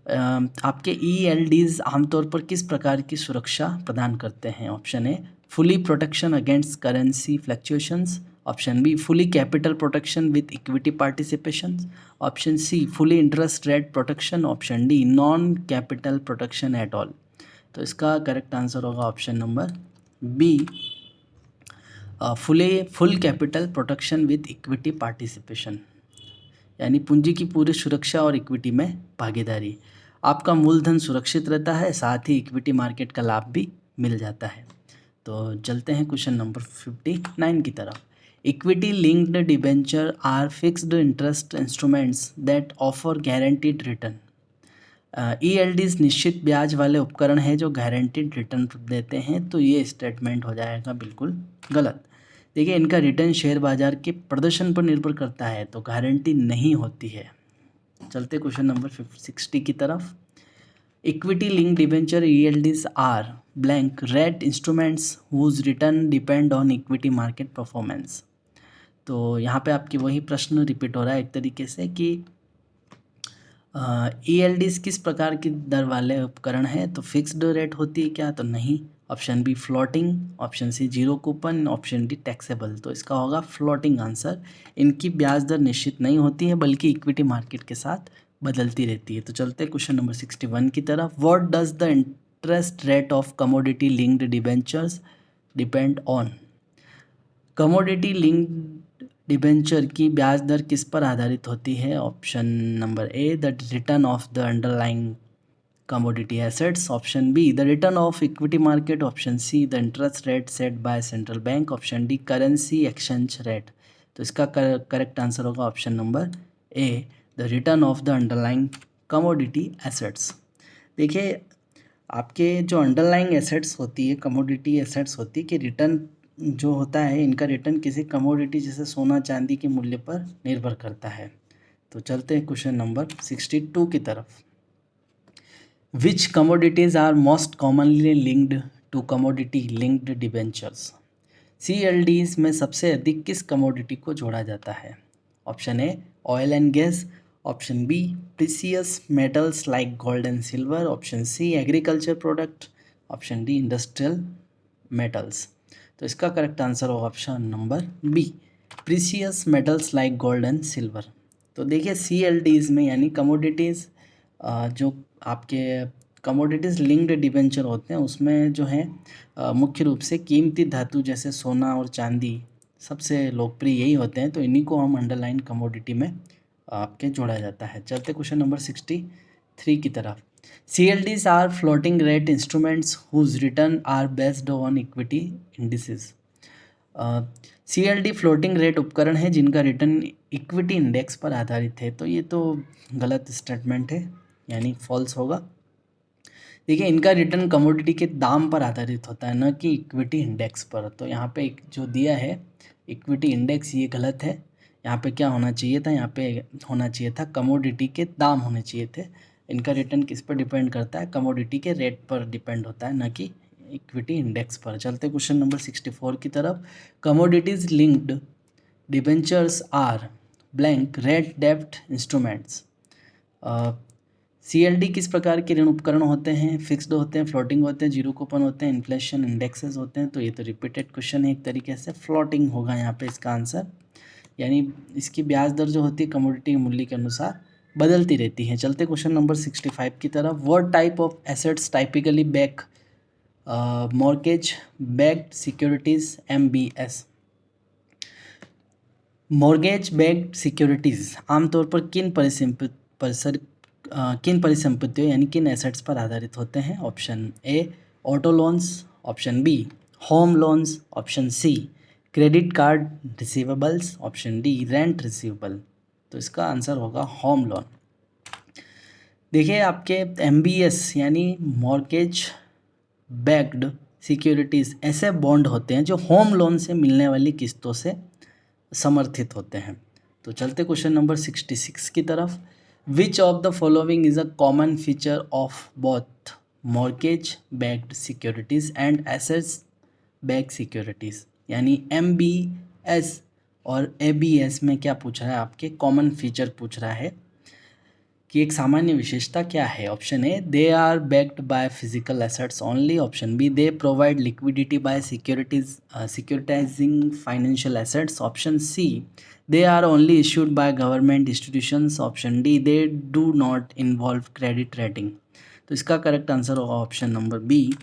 आपके ELDs आमतौर पर किस प्रकार की सुरक्षा प्रदान करते हैं? Option A fully protection against currency fluctuations. Option B fully capital protection with equity participation. Option C fully interest rate protection. Option D non capital protection at all. तो इसका करेक्ट आंसर होगा option number B full capital protection with equity participation, यानी पूंजी की पूरी सुरक्षा और इक्विटी में भागीदारी. आपका मूलधन सुरक्षित रहता है, साथ ही इक्विटी मार्केट का लाभ भी मिल जाता है. तो चलते हैं क्वेश्चन नंबर 59 की तरफ. Equity linked debenture are fixed interest instruments that offer guaranteed return. ELDs निश्चित ब्याज वाले उपकरण हैं जो गारंटीड रिटर्न देते हैं. तो ये स्टेटमेंट हो जाएगा बिल्कुल गलत. देखिए इनका रिटर्न शेयर बाजार के प्रदर्शन पर निर्भर करता है, तो गारंटी नहीं होती है. चलते क्वेश्चन नंबर 60 की तरफ. Equity link debenture ELDs are blank rate instruments whose return depend on equity market performance. तो यहाँ पे आपकी वही प्रश्न रिपीट हो रहा है एक तरीके से कि ELDs किस प्रकार की दर वाले उपकरण हैं? तो फिक्स्ड रेट होती है क्या? तो नहीं. Option B floating, option C zero coupon, option D taxable. तो इसका होगा फ्लोटिंग आंसर। इनकी ब्याज दर निश्चित नहीं होती है बल्कि इक्विटी मार्केट के साथ बदलती रहती है। तो चलते हैं क्वेश्चन नंबर 61 की तरफ। What does the interest rate of commodity linked debentures depend on. Commodity linked debenture की ब्याज दर किस पर आधारित होती है? Option number A the return of the underlying commodity assets, option B the return of equity market, option C the interest rate set by central bank, option D currency exchange rate। तो इसका करेक्ट आंसर होगा option number A the return of the underlying commodity assets. देखिए आपके जो अंडरलाइंग एसेट्स होती है, कमोडिटी एसेट्स होती है कि रिटर्न जो होता है इनका रिटर्न किसी कमोडिटी जैसे सोना चांदी के मूल्य पर निर्भर करता है। तो चलते हैं क्वेश्चन नंबर 62 की तरफ। Which commodities are most commonly linked to commodity linked debentures? CLDs में सबसे अधिक किस कमोडिटी को जोड़ा जाता है? Option A oil and gas, option B precious metals like gold and silver, option C agriculture product, option D industrial metals. तो इसका करेक्ट आंसर होगा option number B precious metals like gold and silver. तो देखिए CLDs में यानी कमोडिटीज़ जो आपके कमोडिटीज़ लिंक्ड डिबेंचर होते हैं उसमें जो है मुख्य रूप से कीमती धातु जैसे सोना और चांदी सबसे लोकप्रिय यही होते हैं। तो इन्हीं को हम अंडरलाइन कमोडिटी में आपके जोड़ा जाता है। चलते क्वेश्चन नंबर 63 की तरफ। CLDs are floating rate instruments whose return are based on equity indices. CLD floating rate उपकरण है जिनका रिटर्न इक्विटी इंडेक्स पर आधारित है। तो ये तो गलत स्टेटमेंट है यानी फॉल्स होगा। देखिए इनका रिटर्न कमोडिटी के दाम पर आधारित होता है न कि इक्विटी इंडेक्स पर। तो यहाँ पे जो दिया है इक्विटी इंडेक्स ये गलत है। यहाँ पे क्या होना चाहिए था? यहाँ पे होना चाहिए था कमोडिटी के दाम होने चाहिए थे। इनका रिटर्न किस पर डिपेंड करता है? कमोडिटी के रेट पर डिपेंड होता है न कि इक्विटी इंडेक्स पर। चलते क्वेश्चन नंबर 64 की तरफ। Commodities linked debentures are blank rate डेब्ट इंस्ट्रूमेंट्स। CLD किस प्रकार के ऋण उपकरण होते हैं? फिक्स्ड होते हैं, फ्लोटिंग होते हैं, जीरो कूपन होते हैं, इन्फ्लेशन इंडेक्सेस होते हैं। तो ये तो रिपीटेड क्वेश्चन है एक तरीके से। फ्लोटिंग होगा यहाँ पे इसका आंसर, यानी इसकी ब्याज दर जो होती है कमोडिटी के मूल्य के अनुसार बदलती रहती है। चलते क्वेश्चन नंबर 65 की तरफ। What type of assets typically back mortgage backed securities MBS। Mortgage backed securities आमतौर पर किन परिसंपत्तियों यानी किन एसेट्स पर आधारित होते हैं? Option A auto loans, option B home loans, option C credit card receivables, option D rent receivable. तो इसका आंसर होगा होम लोन। देखिए आपके MBS यानी मॉर्गेज बैक्ड सिक्योरिटीज़ ऐसे बॉन्ड होते हैं जो होम लोन से मिलने वाली किस्तों से समर्थित होते हैं। तो चलते क्वेश्चन नंबर 66 की तरफ। Which of the following is a common feature of both mortgage backed securities and assets backed securities. यानी MBS और ABS में क्या पूछ रहा है? आपके कॉमन फीचर पूछ रहा है कि एक सामान्य विशेषता क्या है। Option A they are backed by physical assets only, option B they provide liquidity by securitising financial assets, option C they are only issued by government institutions, option D they do not involve credit rating. तो इसका करेक्ट आंसर होगा option number B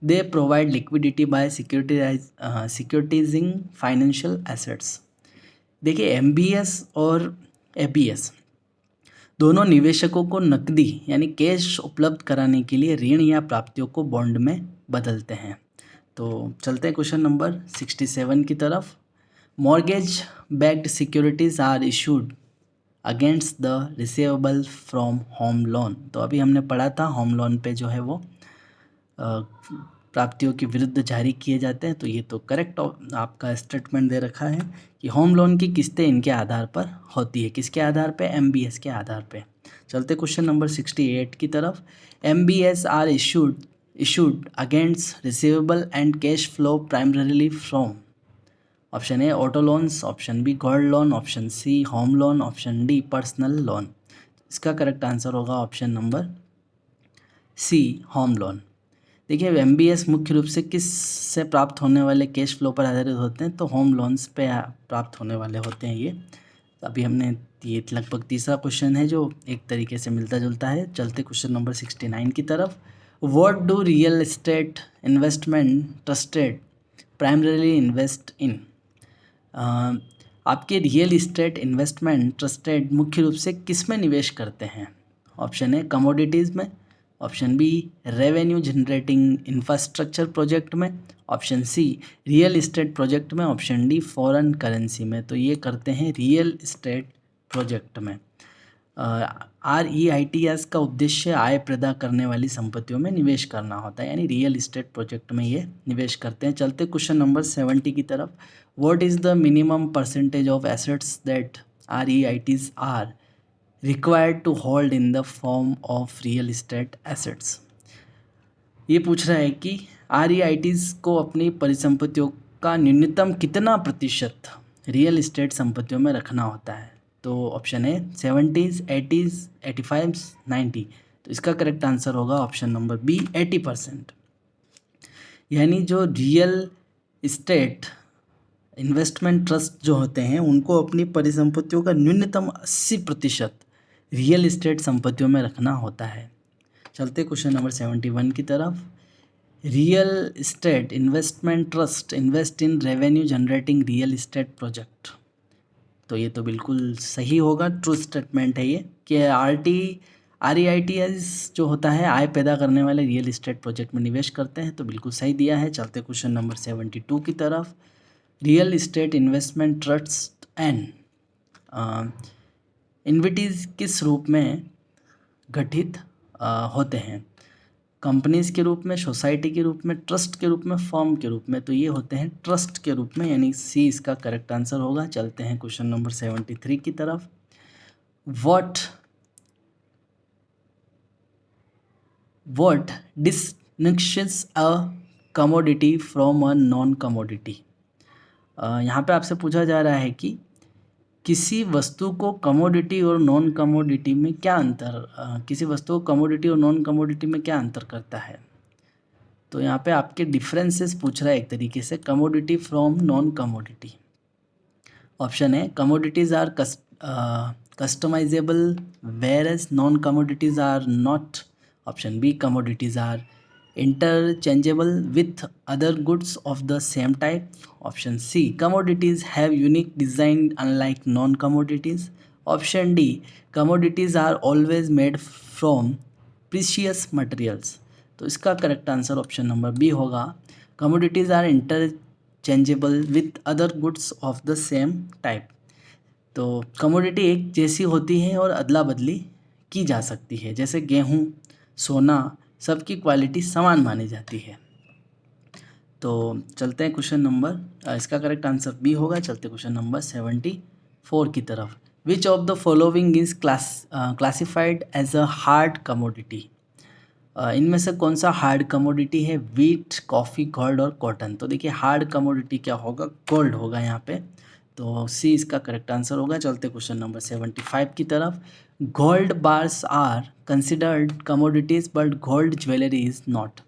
they provide liquidity by securitising financial assets. देखिए MBS और ABS दोनों निवेशकों को नकदी यानी कैश उपलब्ध कराने के लिए ऋण या प्राप्तियों को बॉन्ड में बदलते हैं। तो चलते हैं क्वेश्चन नंबर 67 की तरफ। Mortgage backed securities are issued against the receivable from home loan. तो अभी हमने पढ़ा था होम लोन पे जो है वो प्राप्तियों के विरुद्ध जारी किए जाते हैं। तो ये तो करेक्ट आपका स्टेटमेंट दे रखा है कि होम लोन की किस्तें इनके आधार पर होती है। किसके आधार पे? MBS के आधार पे। चलते क्वेश्चन नंबर 68 की तरफ। MBS are issued against receivable and cash flow primarily from. Option A auto loans, option B gold loan, option C home loan, option D personal loan. इसका करेक्ट आंसर होगा option number C home loan. देखिए एमबीएस मुख्य रूप से किस से प्राप्त होने वाले कैश फ्लो पर आधारित होते हैं, तो होम लोन्स पे प्राप्त होने वाले होते हैं ये। अभी हमने ये लगभग तीसरा क्वेश्चन है जो एक तरीके से मिलता जुलता है। चलते क्वेश्चन नंबर 69 की तरफ। What do real estate investment trusted primarily invest in? आपके रियल इस्टेट इन्वेस्टमेंट ट्रस्टेड मुख्य रूप से किस में निवेश करते हैं? ऑप्शन ए कमोडिटीज़ में, option B revenue generating infrastructure project में, option C real estate project में, ऑप्शन डी फॉरेन करेंसी में। तो ये करते हैं रियल इस्टेट प्रोजेक्ट में। REITs का उद्देश्य आय पैदा करने वाली संपत्तियों में निवेश करना होता है, यानी रियल इस्टेट प्रोजेक्ट में ये निवेश करते हैं। चलते क्वेश्चन नंबर 70 की तरफ। What is the minimum percentage of assets that REITs are required to hold in the form of real estate assets? ये पूछ रहा है कि REITs को अपनी परिसंपत्तियों का न्यूनतम कितना प्रतिशत रियल इस्टेट संपत्तियों में रखना होता है? तो ऑप्शन है 70s, 80s, 85, 90। तो इसका करेक्ट आंसर होगा ऑप्शन नंबर बी 80%। यानी जो रियल इस्टेट इन्वेस्टमेंट ट्रस्ट जो होते हैं उनको अपनी परिसंपत्तियों का न्यूनतम 80% रियल इस्टेट संपत्तियों में रखना होता है। चलते क्वेश्चन नंबर 71 की तरफ। Real estate investment trust invest in revenue generating real estate project. तो ये तो बिल्कुल सही होगा, ट्रू स्टेटमेंट है ये कि REITs जो होता है आय पैदा करने वाले रियल इस्टेट प्रोजेक्ट में निवेश करते हैं। तो बिल्कुल सही दिया है। चलते क्वेश्चन नंबर 72 की तरफ। Real estate investment trust and InvITs किस रूप में गठित होते हैं? कंपनीज़ के रूप में, सोसाइटी के रूप में, ट्रस्ट के रूप में, फर्म के रूप में? तो ये होते हैं ट्रस्ट के रूप में, यानी सी इसका करेक्ट आंसर होगा। चलते हैं क्वेश्चन नंबर 73 की तरफ। What distinguishes a commodity from a non commodity? यहाँ पे आपसे पूछा जा रहा है कि किसी वस्तु को कमोडिटी और नॉन कमोडिटी में क्या अंतर, किसी वस्तु को कमोडिटी और नॉन कमोडिटी में क्या अंतर करता है? तो यहाँ पे आपके डिफरेंसेस पूछ रहा है एक तरीके से, commodity from non commodity. Option है commodities are customisable whereas non commodities are not. Option B commodities are interchangeable with other goods of the same type. Option C commodities have unique design unlike non-commodities. Option D commodities are always made from precious materials. तो इसका correct answer option number B होगा, commodities are interchangeable with other goods of the same type. तो कमोडिटी एक जैसी होती है और अदला बदली की जा सकती है, जैसे गेहूँ, सोना, सबकी क्वालिटी समान मानी जाती है। तो चलते हैं क्वेश्चन नंबर, इसका करेक्ट आंसर बी होगा। चलते क्वेश्चन नंबर 74 की तरफ। Which of the following is classified as a hard commodity? इनमें से कौन सा हार्ड कमोडिटी है? वीट, कॉफ़ी, गोल्ड और कॉटन। तो देखिए हार्ड कमोडिटी क्या होगा? गोल्ड होगा यहाँ पे। तो सी इसका करेक्ट आंसर होगा। चलते क्वेश्चन नंबर 75 की तरफ। Gold bars are considered commodities but gold jewellery is not.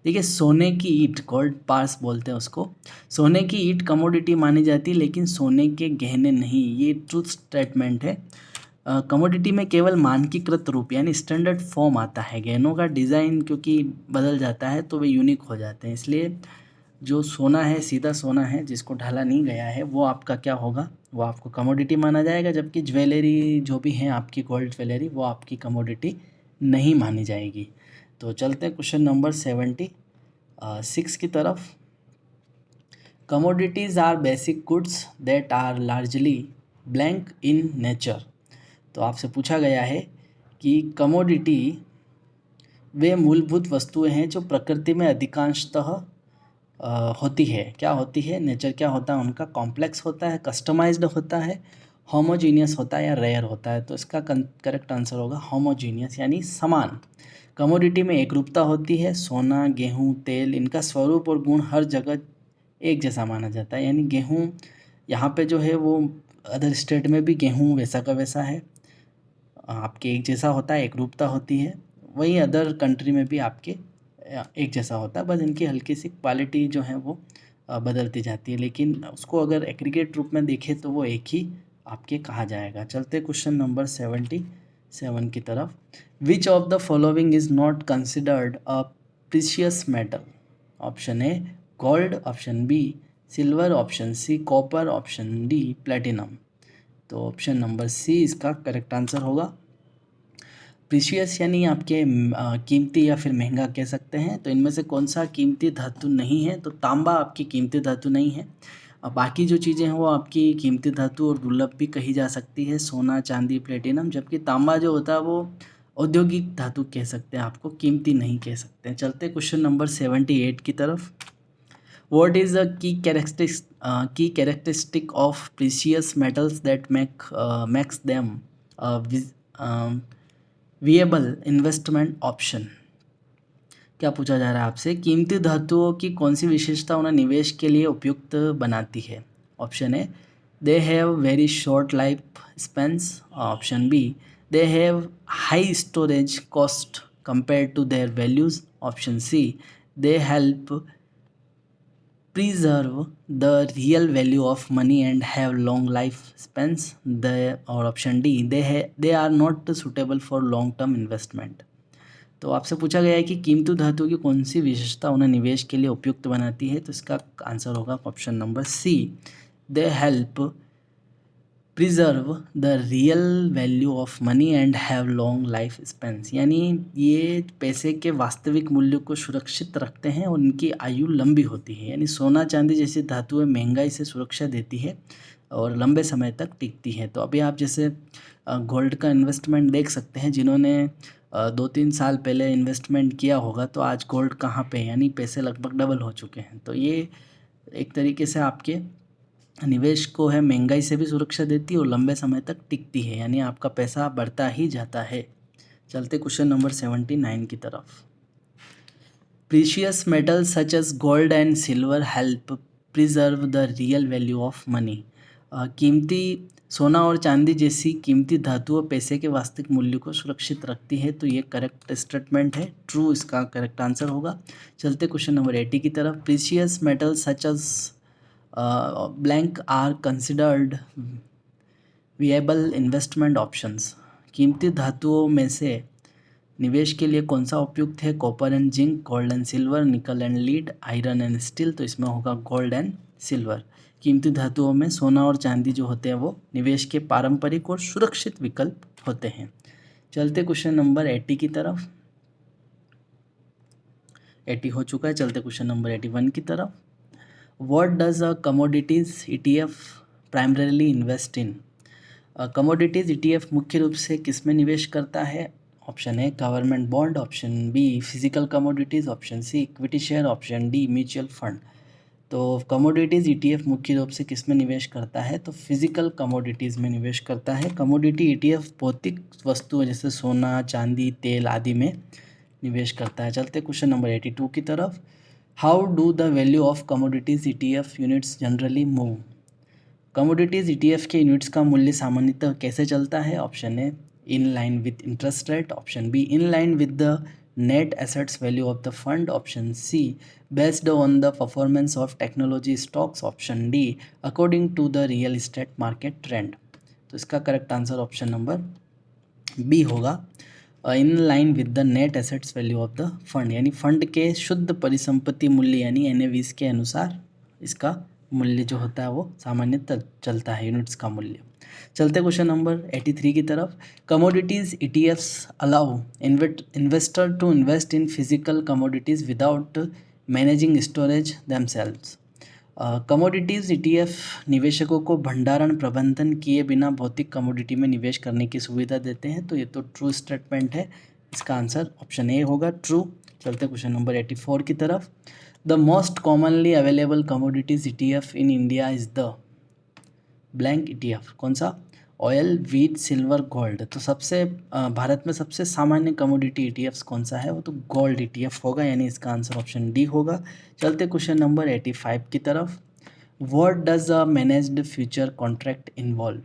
देखिए सोने की ईंट, गोल्ड बार्स बोलते हैं उसको, सोने की ईंट कमोडिटी मानी जाती है लेकिन सोने के गहने नहीं। ये ट्रूथ स्टेटमेंट है। कमोडिटी में केवल मानकीकृत रूप यानी स्टैंडर्ड फॉर्म आता है। गहनों का डिज़ाइन क्योंकि बदल जाता है तो वे यूनिक हो जाते हैं, इसलिए जो सोना है, सीधा सोना है जिसको ढाला नहीं गया है, वो आपका क्या होगा? वो आपको कमोडिटी माना जाएगा। जबकि ज्वेलरी जो भी है आपकी, गोल्ड ज्वेलरी, वो आपकी कमोडिटी नहीं मानी जाएगी। तो चलते हैं क्वेश्चन नंबर 76 की तरफ। Commodities are basic goods that are largely blank in nature. तो आपसे पूछा गया है कि कमोडिटी वे मूलभूत वस्तुएं हैं जो प्रकृति में अधिकांशतः होती है। क्या होती है? नेचर क्या होता है उनका? कॉम्प्लेक्स होता है, कस्टमाइज्ड होता है, होमोजीनियस होता है या रेयर होता है? तो इसका करेक्ट आंसर होगा होमोजीनियस, यानी समान। कमोडिटी में एक रूपता होती है। सोना, गेहूँ, तेल, इनका स्वरूप और गुण हर जगह एक जैसा माना जाता है। यानी गेहूँ यहाँ पे जो है वो अदर स्टेट में भी गेहूँ वैसा का वैसा है, आपके एक जैसा होता है, एक रूपता होती है। वहीं अदर कंट्री में भी आपके एक जैसा होता है, बस इनकी हल्की सी क्वालिटी जो है वो बदलती जाती है, लेकिन उसको अगर एग्रीगेट रूप में देखें तो वो एक ही आपके कहा जाएगा। चलते क्वेश्चन नंबर 77 की तरफ। Which of the following is not considered a precious metal? Option A gold, option B silver, option C copper, option D platinum. तो ऑप्शन नंबर सी इसका करेक्ट आंसर होगा। प्रीशियस यानी आपके कीमती या फिर महंगा कह सकते हैं। तो इनमें से कौन सा कीमती धातु नहीं है? तो तांबा आपकी कीमती धातु नहीं है। बाकी जो चीज़ें हैं वो आपकी कीमती धातु और दुर्लभ भी कही जा सकती है, सोना, चांदी, प्लेटिनम। जबकि तांबा जो होता है वो औद्योगिक धातु कह सकते हैं, आपको कीमती नहीं कह सकते हैं। चलते क्वेश्चन नंबर 78 की तरफ। What is the key characteristic of precious metals that makes them viable investment option? क्या पूछा जा रहा है आपसे? कीमती धातुओं की कौन सी विशेषता उन्हें निवेश के लिए उपयुक्त बनाती है? Option A they have very short life spans, option B they have high storage cost compare to their values, option C they help preserve the real value of money and have long life spans, और option D they are not suitable for long term investment। तो आपसे पूछा गया है कि कीमती धातुओं की कौन सी विशेषता उन्हें निवेश के लिए उपयुक्त बनाती है? तो इसका आंसर होगा option number C, they help preserve the real value of money and have long life spans. यानी ये पैसे के वास्तविक मूल्य को सुरक्षित रखते हैं और इनकी आयु लंबी होती है। यानी सोना चांदी जैसी धातुएं महंगाई से सुरक्षा देती है और लंबे समय तक टिकती है। तो अभी आप जैसे गोल्ड का इन्वेस्टमेंट देख सकते हैं, जिन्होंने 2-3 साल पहले इन्वेस्टमेंट किया होगा तो आज गोल्ड कहाँ पे, यानी पैसे लगभग डबल हो चुके हैं। तो ये एक तरीके से आपके निवेश को है महंगाई से भी सुरक्षा देती है और लंबे समय तक टिकती है, यानी आपका पैसा बढ़ता ही जाता है। चलते क्वेश्चन नंबर 79 की तरफ। Precious metals such as gold and silver help preserve the real value of money. कीमती सोना और चांदी जैसी कीमती धातुओं पैसे के वास्तविक मूल्य को सुरक्षित रखती है। तो ये करेक्ट स्टेटमेंट है, ट्रू इसका करेक्ट आंसर होगा। चलते क्वेश्चन नंबर 80 की तरफ। Precious metals such as blank are considered viable investment options. कीमती धातुओं में से निवेश के लिए कौन सा उपयुक्त है? Copper and zinc, gold and silver, निकल and lead, iron and steel. तो इसमें होगा गोल्ड एंड सिल्वर। कीमती धातुओं में सोना और चांदी जो होते हैं वो निवेश के पारंपरिक और सुरक्षित विकल्प होते हैं। चलते क्वेश्चन नंबर 80 की तरफ। 80 हो चुका है। चलते क्वेश्चन नंबर 81 की तरफ। What does a commodities ETF primarily invest in? Commodities ETF मुख्य रूप से किस में निवेश करता है? Option A government bond, option B physical commodities, option C equity share, option D mutual fund. तो कमोडिटीज़ ETF मुख्य रूप से किस में निवेश करता है? तो फिजिकल कमोडिटीज़ में निवेश करता है। कमोडिटी ETF भौतिक वस्तुओं जैसे सोना, चांदी, तेल आदि में निवेश करता है। चलते क्वेश्चन नंबर 82 की तरफ। How do the value of commodities ETF units generally move? Commodities ETF के यूनिट्स का मूल्य सामान्यतः कैसे चलता है? Option A in line with interest rate, option B in line with the net assets value of the fund, option C based on the performance of technology stocks, option D according to the real estate market trend. तो इसका correct answer option number B होगा, इन line with the net assets value of the fund. यानी फंड के शुद्ध परिसंपत्ति मूल्य यानी NAVs के अनुसार इसका मूल्य जो होता है वो सामान्यतः चलता है, यूनिट्स का मूल्य। चलते क्वेश्चन नंबर 83 की तरफ। Commodities ETFs allow investor to invest in physical commodities without managing storage themselves. Commodities ETF निवेशकों को भंडारण प्रबंधन किए बिना भौतिक कमोडिटी में निवेश करने की सुविधा देते हैं। तो ये तो ट्रू स्टेटमेंट है, इसका आंसर ऑप्शन ए होगा, ट्रू। चलते क्वेश्चन नंबर 84 की तरफ। The most commonly available commodities ETF in India is the blank ETF। कौन सा? Oil, wheat, silver, gold. तो सबसे भारत में सबसे सामान्य कमोडिटी ETFs कौन सा है? वो तो गोल्ड ETF होगा, यानी इसका आंसर ऑप्शन डी होगा। चलते क्वेश्चन नंबर 85 की तरफ। What does a managed future contract involve?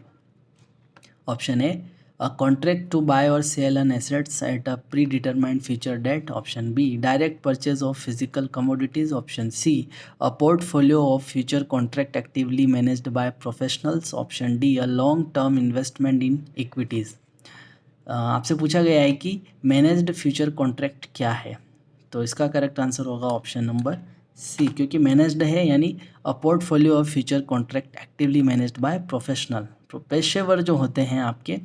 Option A A contract to buy or sell an assets at a predetermined future date. Option B, direct purchase of physical commodities. Option C, a portfolio of future contract actively managed by professionals. Option D, a long term investment in equities. आपसे पूछा गया है कि मैनेज्ड फ्यूचर कॉन्ट्रैक्ट क्या है, तो इसका करेक्ट आंसर होगा ऑप्शन नंबर सी, क्योंकि मैनेज्ड है यानी अ portfolio of future contract actively managed by professional, पेशेवर जो होते हैं आपके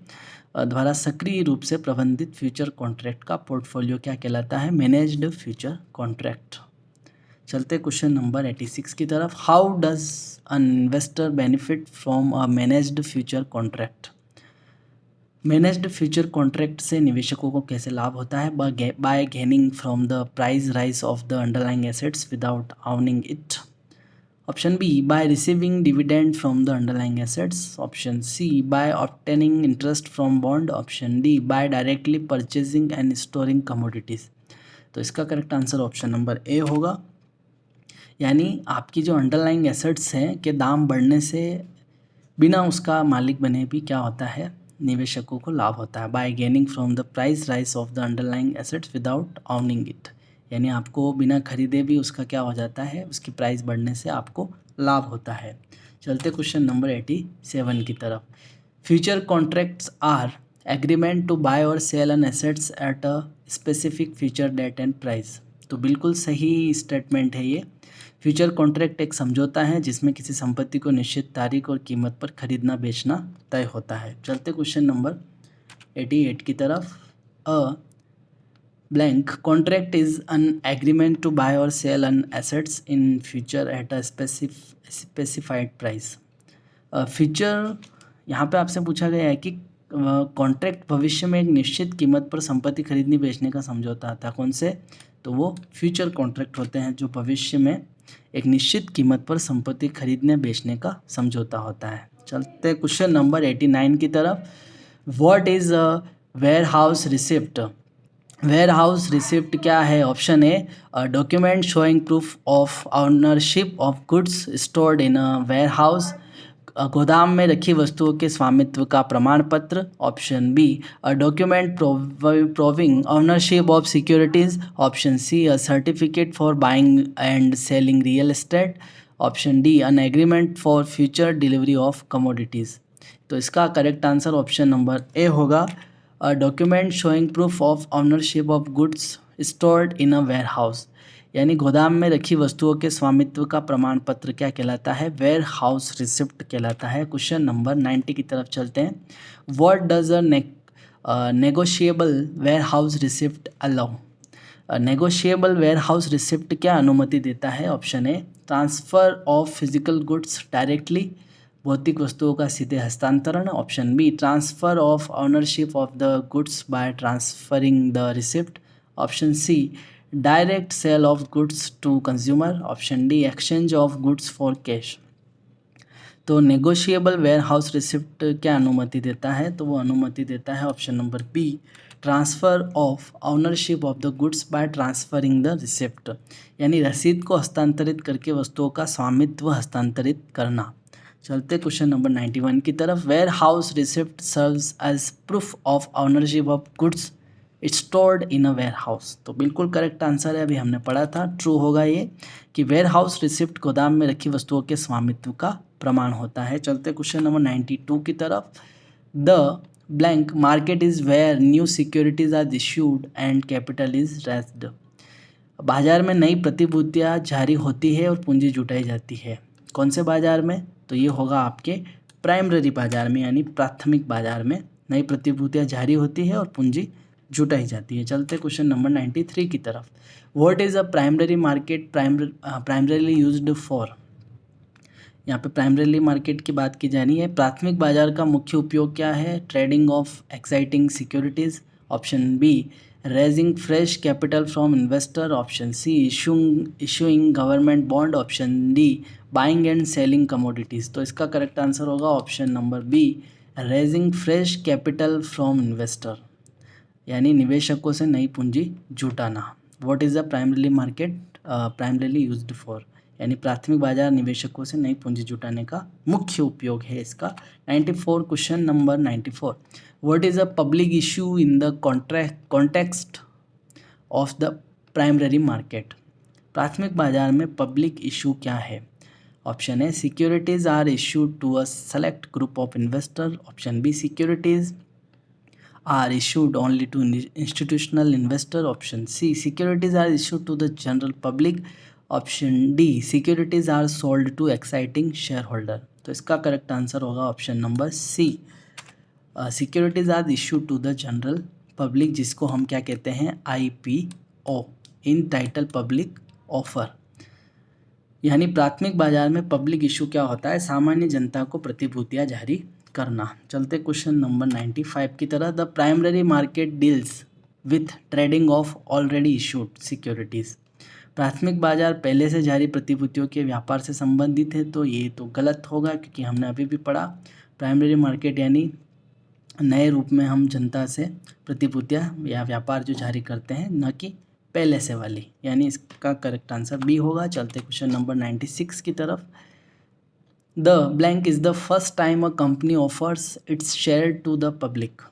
द्वारा सक्रिय रूप से प्रबंधित फ्यूचर कॉन्ट्रैक्ट का पोर्टफोलियो क्या कहलाता है, मैनेज्ड फ्यूचर कॉन्ट्रैक्ट। चलते क्वेश्चन नंबर 86 की तरफ। How does an investor benefit from a managed future contract. Managed future contract से निवेशकों को कैसे लाभ होता है, by gaining from the price rise of the underlying assets without owning it. Option B, by receiving dividend from the underlying assets. Option C, by obtaining interest from bond. Option D, by directly purchasing and storing commodities. तो इसका correct answer option number A होगा, यानी आपकी जो अंडरलाइंग एसेट्स हैं के दाम बढ़ने से बिना उसका मालिक बने भी क्या होता है, निवेशकों को लाभ होता है। By gaining from the price rise of the underlying assets without owning it, यानी आपको बिना खरीदे भी उसका क्या हो जाता है, उसकी प्राइस बढ़ने से आपको लाभ होता है। चलते क्वेश्चन नंबर 87 की तरफ। Future contracts are agreement to buy और sell an assets at a specific future date and price. तो बिल्कुल सही स्टेटमेंट है ये। फ्यूचर कॉन्ट्रैक्ट एक समझौता है जिसमें किसी संपत्ति को निश्चित तारीख और कीमत पर खरीदना बेचना तय होता है। चलते क्वेश्चन नंबर 88 की तरफ। A blank contract is an agreement to buy और sell an assets in future at a specified price. Future यहाँ पे आपसे पूछा गया है कि कॉन्ट्रैक्ट भविष्य में एक निश्चित कीमत पर संपत्ति खरीदने बेचने का समझौता आता है। कौन से, तो वो फ्यूचर कॉन्ट्रैक्ट होते हैं जो भविष्य में एक निश्चित कीमत पर संपत्ति खरीदने बेचने का समझौता होता है। चलते क्वेश्चन नंबर 89 की तरफ। What is a warehouse receipt. Warehouse receipt क्या है। Option A, document showing proof of ownership of goods stored in a warehouse, गोदाम में रखी वस्तुओं के स्वामित्व का प्रमाण पत्र। Option B, a document proving ownership of securities. Option C, a certificate for buying and selling real estate. Option D, an agreement for future delivery of commodities. तो इसका correct answer option number A होगा, a document showing proof of ownership of goods stored in a warehouse, यानी गोदाम में रखी वस्तुओं के स्वामित्व का प्रमाण पत्र क्या कहलाता है, वेयर हाउस रिसिप्ट कहलाता है। क्वेश्चन नंबर 90 की तरफ चलते हैं। What does a negotiable warehouse receipt allow. Negotiable warehouse receipt क्या अनुमति देता है। Option A, transfer of physical goods directly, भौतिक वस्तुओं का सीधे हस्तांतरण। Option B, transfer of ownership of the goods by transferring the receipt. Option C, direct sale of goods to consumer. Option D, exchange of goods for cash. तो नेगोशिएबल वेयर हाउस रिसिप्ट क्या अनुमति देता है, तो वो अनुमति देता है option number B, transfer of ownership of the goods by transferring the receipt, यानी रसीद को हस्तांतरित करके वस्तुओं का स्वामित्व हस्तांतरित करना। चलते क्वेश्चन नंबर 91 की तरफ। Warehouse receipt serves as proof of ownership of goods stored in a warehouse. तो बिल्कुल करेक्ट आंसर है, अभी हमने पढ़ा था, ट्रू होगा ये, कि वेयर हाउस रिसिप्ट गोदाम में रखी वस्तुओं के स्वामित्व का प्रमाण होता है। चलते क्वेश्चन नंबर 92 की तरफ। The blank market is where new securities are issued and capital is raised. बाजार में नई प्रतिभूतियाँ जारी होती है और पूंजी जुटाई जाती है। कौन से बाजार में, तो ये होगा आपके प्राइमरी बाजार में, यानी प्राथमिक बाजार में नई प्रतिभूतियाँ जारी होती है और पूंजी जुटाई जाती है। चलते क्वेश्चन नंबर 93 की तरफ। What is a primary market primarily used for. यहाँ पे प्राइमरीली मार्केट की बात की जानी है। प्राथमिक बाजार का मुख्य उपयोग क्या है, trading of exciting securities. Option B, raising fresh capital from investor. Option C, issuing government bond. Option D, buying and selling commodities. तो इसका करेक्ट आंसर होगा option number B, raising fresh capital from investor, यानी निवेशकों से नई पूंजी जुटाना। What is the primarily market primarily used for, यानी प्राथमिक बाजार निवेशकों से नई पूंजी जुटाने का मुख्य उपयोग है इसका। 94 question number 94, what is a public issue in the context of the primary market. प्राथमिक बाजार में पब्लिक इशू क्या है। Option A securities are issued to a select group of investor. Option B securities are issued only to institutional investor. Option C, securities are issued to the general public. Option D, securities are sold to exciting shareholder. तो इसका करेक्ट आंसर होगा option number C, securities are issued to the general public, जिसको हम क्या कहते हैं, IPO, initial public offer. यानी प्राथमिक बाजार में पब्लिक इशू क्या होता है, सामान्य जनता को प्रतिभूतियां जारी करना। चलते क्वेश्चन नंबर 95 की तरह। The primary market deals with trading of already issued securities. प्राथमिक बाजार पहले से जारी प्रतिभूतियों के व्यापार से संबंधित है, तो ये तो गलत होगा क्योंकि हमने अभी भी पढ़ा प्राइमरी मार्केट यानी नए रूप में हम जनता से प्रतिभूतियां या व्यापार जो जारी करते हैं, न कि पहले से वाली, यानी इसका करेक्ट आंसर बी होगा। चलते क्वेश्चन नंबर 96 की तरफ। The blank is the first time a company offers its share to the public.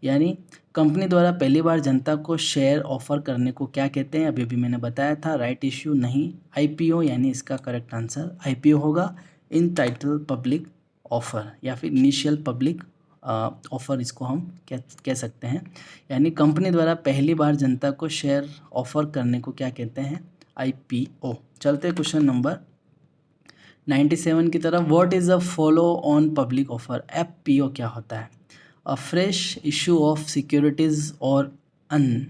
यानी कंपनी द्वारा पहली बार जनता को शेयर ऑफर करने को क्या कहते हैं, अभी भी मैंने बताया था, राइट इश्यू नहीं IPO, यानी इसका करेक्ट आंसर IPO होगा, इन टाइटल पब्लिक ऑफर या फिर इनिशियल पब्लिक ऑफर इसको हम कह सकते हैं। यानी कंपनी द्वारा पहली बार जनता को शेयर ऑफर करने को क्या कहते हैं, IPO। चलते क्वेश्चन नंबर 97 की तरफ। What is a follow on public offer. FPO क्या होता है। A fresh issue of securities और an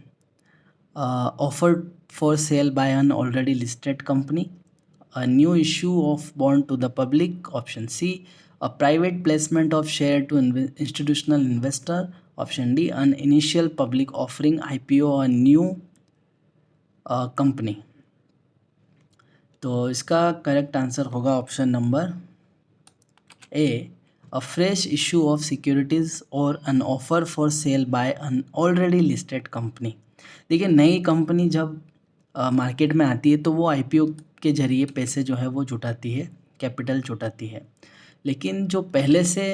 offered for sale by an already listed company. A new issue of bond to the public. Option C, a private placement of share to institutional investor. Option D, an initial public offering IPO a new company. तो इसका करेक्ट आंसर होगा option number A, a fresh issue of securities और an offer for sale by an already listed company. देखिए नई कंपनी जब मार्केट में आती है तो वो IPO के जरिए पैसे जो है वो जुटाती है, कैपिटल जुटाती है, लेकिन जो पहले से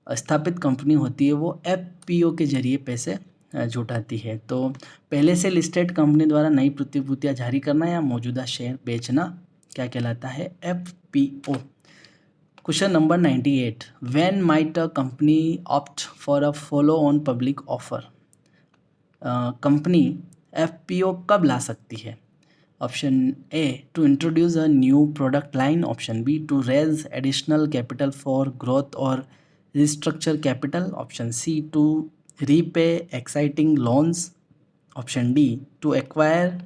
स्थापित कंपनी होती है वो FPO के जरिए पैसे जुटाती है। तो पहले से लिस्टेड कंपनी द्वारा नई प्रतिभूतियां जारी करना या मौजूदा शेयर बेचना क्या कहलाता है, FPO। Question number 98, when might a company opt for a follow on public offer. Company FPO कब ला सकती है। Option A, to introduce a new product line. Option B, to raise additional capital for growth और restructure capital. Option C, to repay exciting loans. Option D, to acquire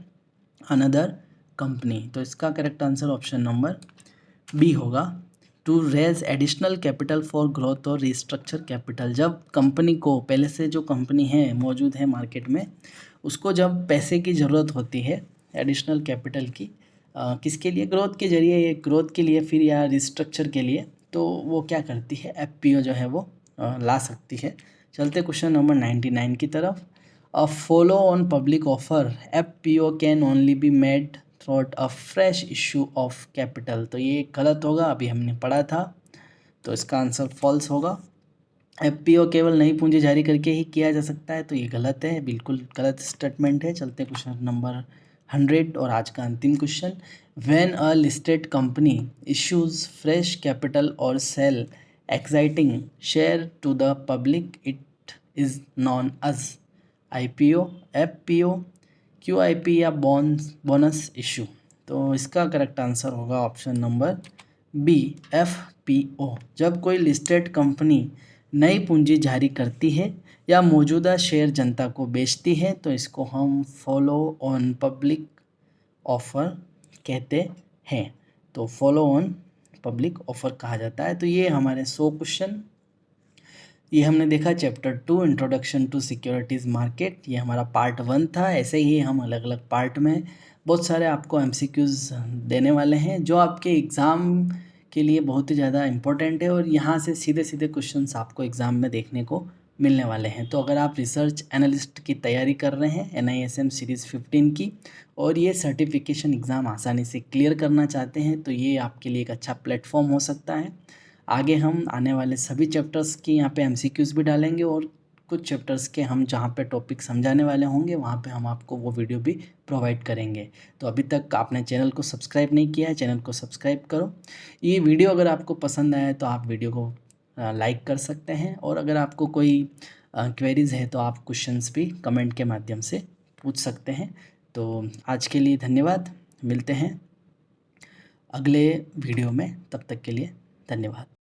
another company. तो इसका correct answer option number B होगा, to raise additional capital for growth और रिस्ट्रक्चर कैपिटल। जब कंपनी को पहले से जो कंपनी है मौजूद है मार्केट में, उसको जब पैसे की ज़रूरत होती है एडिशनल कैपिटल की, किसके लिए, ग्रोथ के जरिए, ग्रोथ के लिए फिर या रिस्ट्रक्चर के लिए, तो वो क्या करती है, FPO जो है वो ला सकती है। चलते क्वेश्चन नंबर 99 की तरफ। अ follow on public offer FPO can only be made throughout a fresh issue of capital. तो ये गलत होगा, अभी हमने पढ़ा था, तो इसका आंसर फॉल्स होगा। FPO केवल नई पूंजी जारी करके ही किया जा सकता है, तो ये गलत है, बिल्कुल गलत स्टेटमेंट है। चलते क्वेश्चन नंबर 100 और आज का अंतिम question. When a listed company issues fresh capital और sell exciting share to the public it is known as IPO, FPO, QIP या बोनस इशू। तो इसका करेक्ट आंसर होगा ऑप्शन नंबर बी, FPO। जब कोई लिस्टेड कंपनी नई पूंजी जारी करती है या मौजूदा शेयर जनता को बेचती है तो इसको हम फॉलो ऑन पब्लिक ऑफर कहते हैं। तो फॉलो ऑन पब्लिक ऑफर कहा जाता है। तो ये हमारे 100 क्वेश्चन, ये हमने देखा chapter 2 introduction to securities market, ये हमारा पार्ट 1 था। ऐसे ही हम अलग अलग पार्ट में बहुत सारे आपको MCQs देने वाले हैं जो आपके एग्ज़ाम के लिए बहुत ही ज़्यादा इम्पोर्टेंट है और यहाँ से सीधे सीधे क्वेश्चंस आपको एग्ज़ाम में देखने को मिलने वाले हैं। तो अगर आप रिसर्च एनालिस्ट की तैयारी कर रहे हैं NISM सीरीज़ 15 की और ये सर्टिफिकेशन एग्ज़ाम आसानी से क्लियर करना चाहते हैं तो ये आपके लिए एक अच्छा प्लेटफॉर्म हो सकता है। आगे हम आने वाले सभी चैप्टर्स की यहाँ पे MCQs भी डालेंगे और कुछ चैप्टर्स के हम जहाँ पे टॉपिक समझाने वाले होंगे वहाँ पे हम आपको वो वीडियो भी प्रोवाइड करेंगे। तो अभी तक आपने चैनल को सब्सक्राइब नहीं किया है, चैनल को सब्सक्राइब करो। ये वीडियो अगर आपको पसंद आया तो आप वीडियो को लाइक कर सकते हैं और अगर आपको कोई क्वेरीज़ है तो आप क्वेश्चंस भी कमेंट के माध्यम से पूछ सकते हैं। तो आज के लिए धन्यवाद, मिलते हैं अगले वीडियो में, तब तक के लिए धन्यवाद।